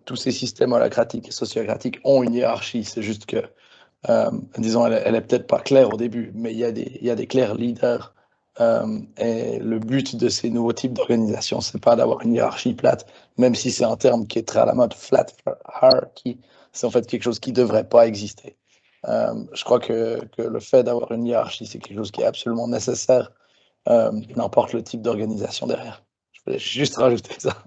[SPEAKER 2] tous ces systèmes holacratiques et sociocratiques ont une hiérarchie. C'est juste que, disons, elle est peut-être pas claire au début, mais il y a des clairs leaders. Et le but de ces nouveaux types d'organisations, c'est pas d'avoir une hiérarchie plate, même si c'est un terme qui est très à la mode, flat hierarchy. C'est en fait quelque chose qui devrait pas exister. Je crois que le fait d'avoir une hiérarchie, c'est quelque chose qui est absolument nécessaire. N'importe le type d'organisation derrière. Je voulais juste rajouter ça.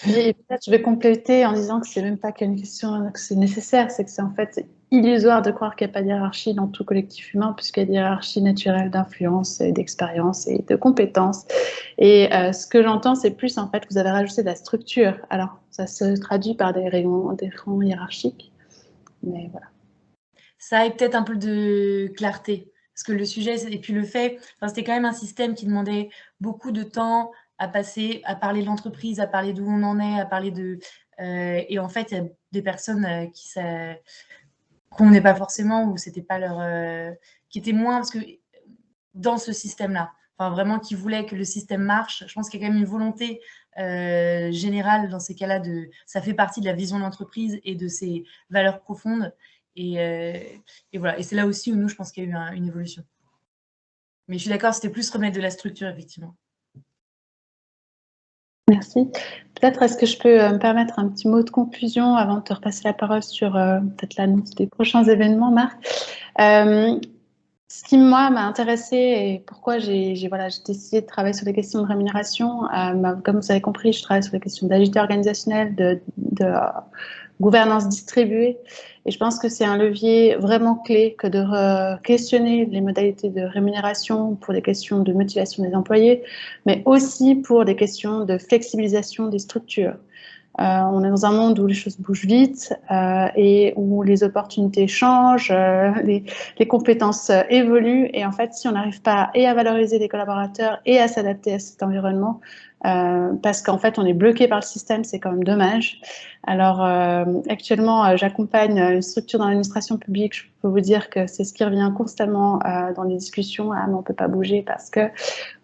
[SPEAKER 1] Et peut-être je vais compléter en disant que c'est même pas qu'une question que c'est nécessaire, c'est que c'est en fait illusoire de croire qu'il n'y a pas de hiérarchie dans tout collectif humain, puisqu'il y a des hiérarchies naturelles d'influence, d'expérience et de compétences. Et ce que j'entends, c'est plus en fait que vous avez rajouté de la structure. Alors, ça se traduit par des rangs hiérarchiques, mais voilà.
[SPEAKER 3] Ça a peut-être un peu de clarté. Parce que le sujet, et puis le fait, c'était quand même un système qui demandait beaucoup de temps à passer, à parler de l'entreprise, à parler d'où on en est, à parler de... et en fait, il y a des personnes qu'on n'est pas forcément, ou c'était pas leur... qui étaient moins, parce que dans ce système-là, enfin vraiment qui voulaient que le système marche, je pense qu'il y a quand même une volonté générale dans ces cas-là, ça fait partie de la vision de l'entreprise et de ses valeurs profondes. Et voilà. Et c'est là aussi où nous, je pense qu'il y a eu une évolution. Mais je suis d'accord, c'était plus remettre de la structure, effectivement.
[SPEAKER 1] Merci. Peut-être est-ce que je peux me permettre un petit mot de conclusion avant de te repasser la parole sur peut-être l'annonce des prochains événements, Marc. Ce qui, moi, m'a intéressée et pourquoi j'ai décidé de travailler sur les questions de rémunération, comme vous avez compris, je travaille sur les questions d'agilité organisationnelle, de gouvernance distribuée. Et je pense que c'est un levier vraiment clé que de questionner les modalités de rémunération pour des questions de motivation des employés, mais aussi pour des questions de flexibilisation des structures. On est dans un monde où les choses bougent vite et où les opportunités changent, les compétences évoluent. Et en fait, si on n'arrive pas à valoriser les collaborateurs et à s'adapter à cet environnement, parce qu'en fait, on est bloqué par le système, c'est quand même dommage. Alors, actuellement, j'accompagne une structure dans l'administration publique. Je peux vous dire que c'est ce qui revient constamment dans les discussions. Ah, mais on ne peut pas bouger parce que...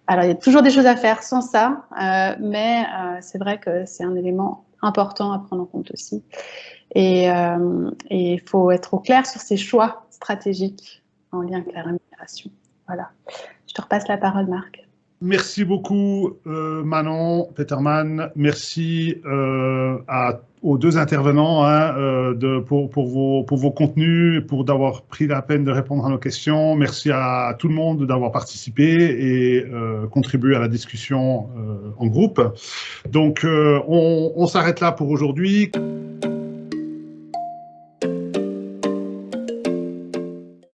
[SPEAKER 1] Alors, il y a toujours des choses à faire sans ça, mais c'est vrai que c'est un élément important à prendre en compte aussi. Et il faut être au clair sur ses choix stratégiques en lien avec la rémunération. Voilà. Je te repasse la parole, Marc.
[SPEAKER 4] Merci beaucoup, Manon, Peterman. Merci aux deux intervenants pour vos contenus, pour d'avoir pris la peine de répondre à nos questions. Merci à tout le monde d'avoir participé et contribué à la discussion en groupe. Donc, on s'arrête là pour aujourd'hui.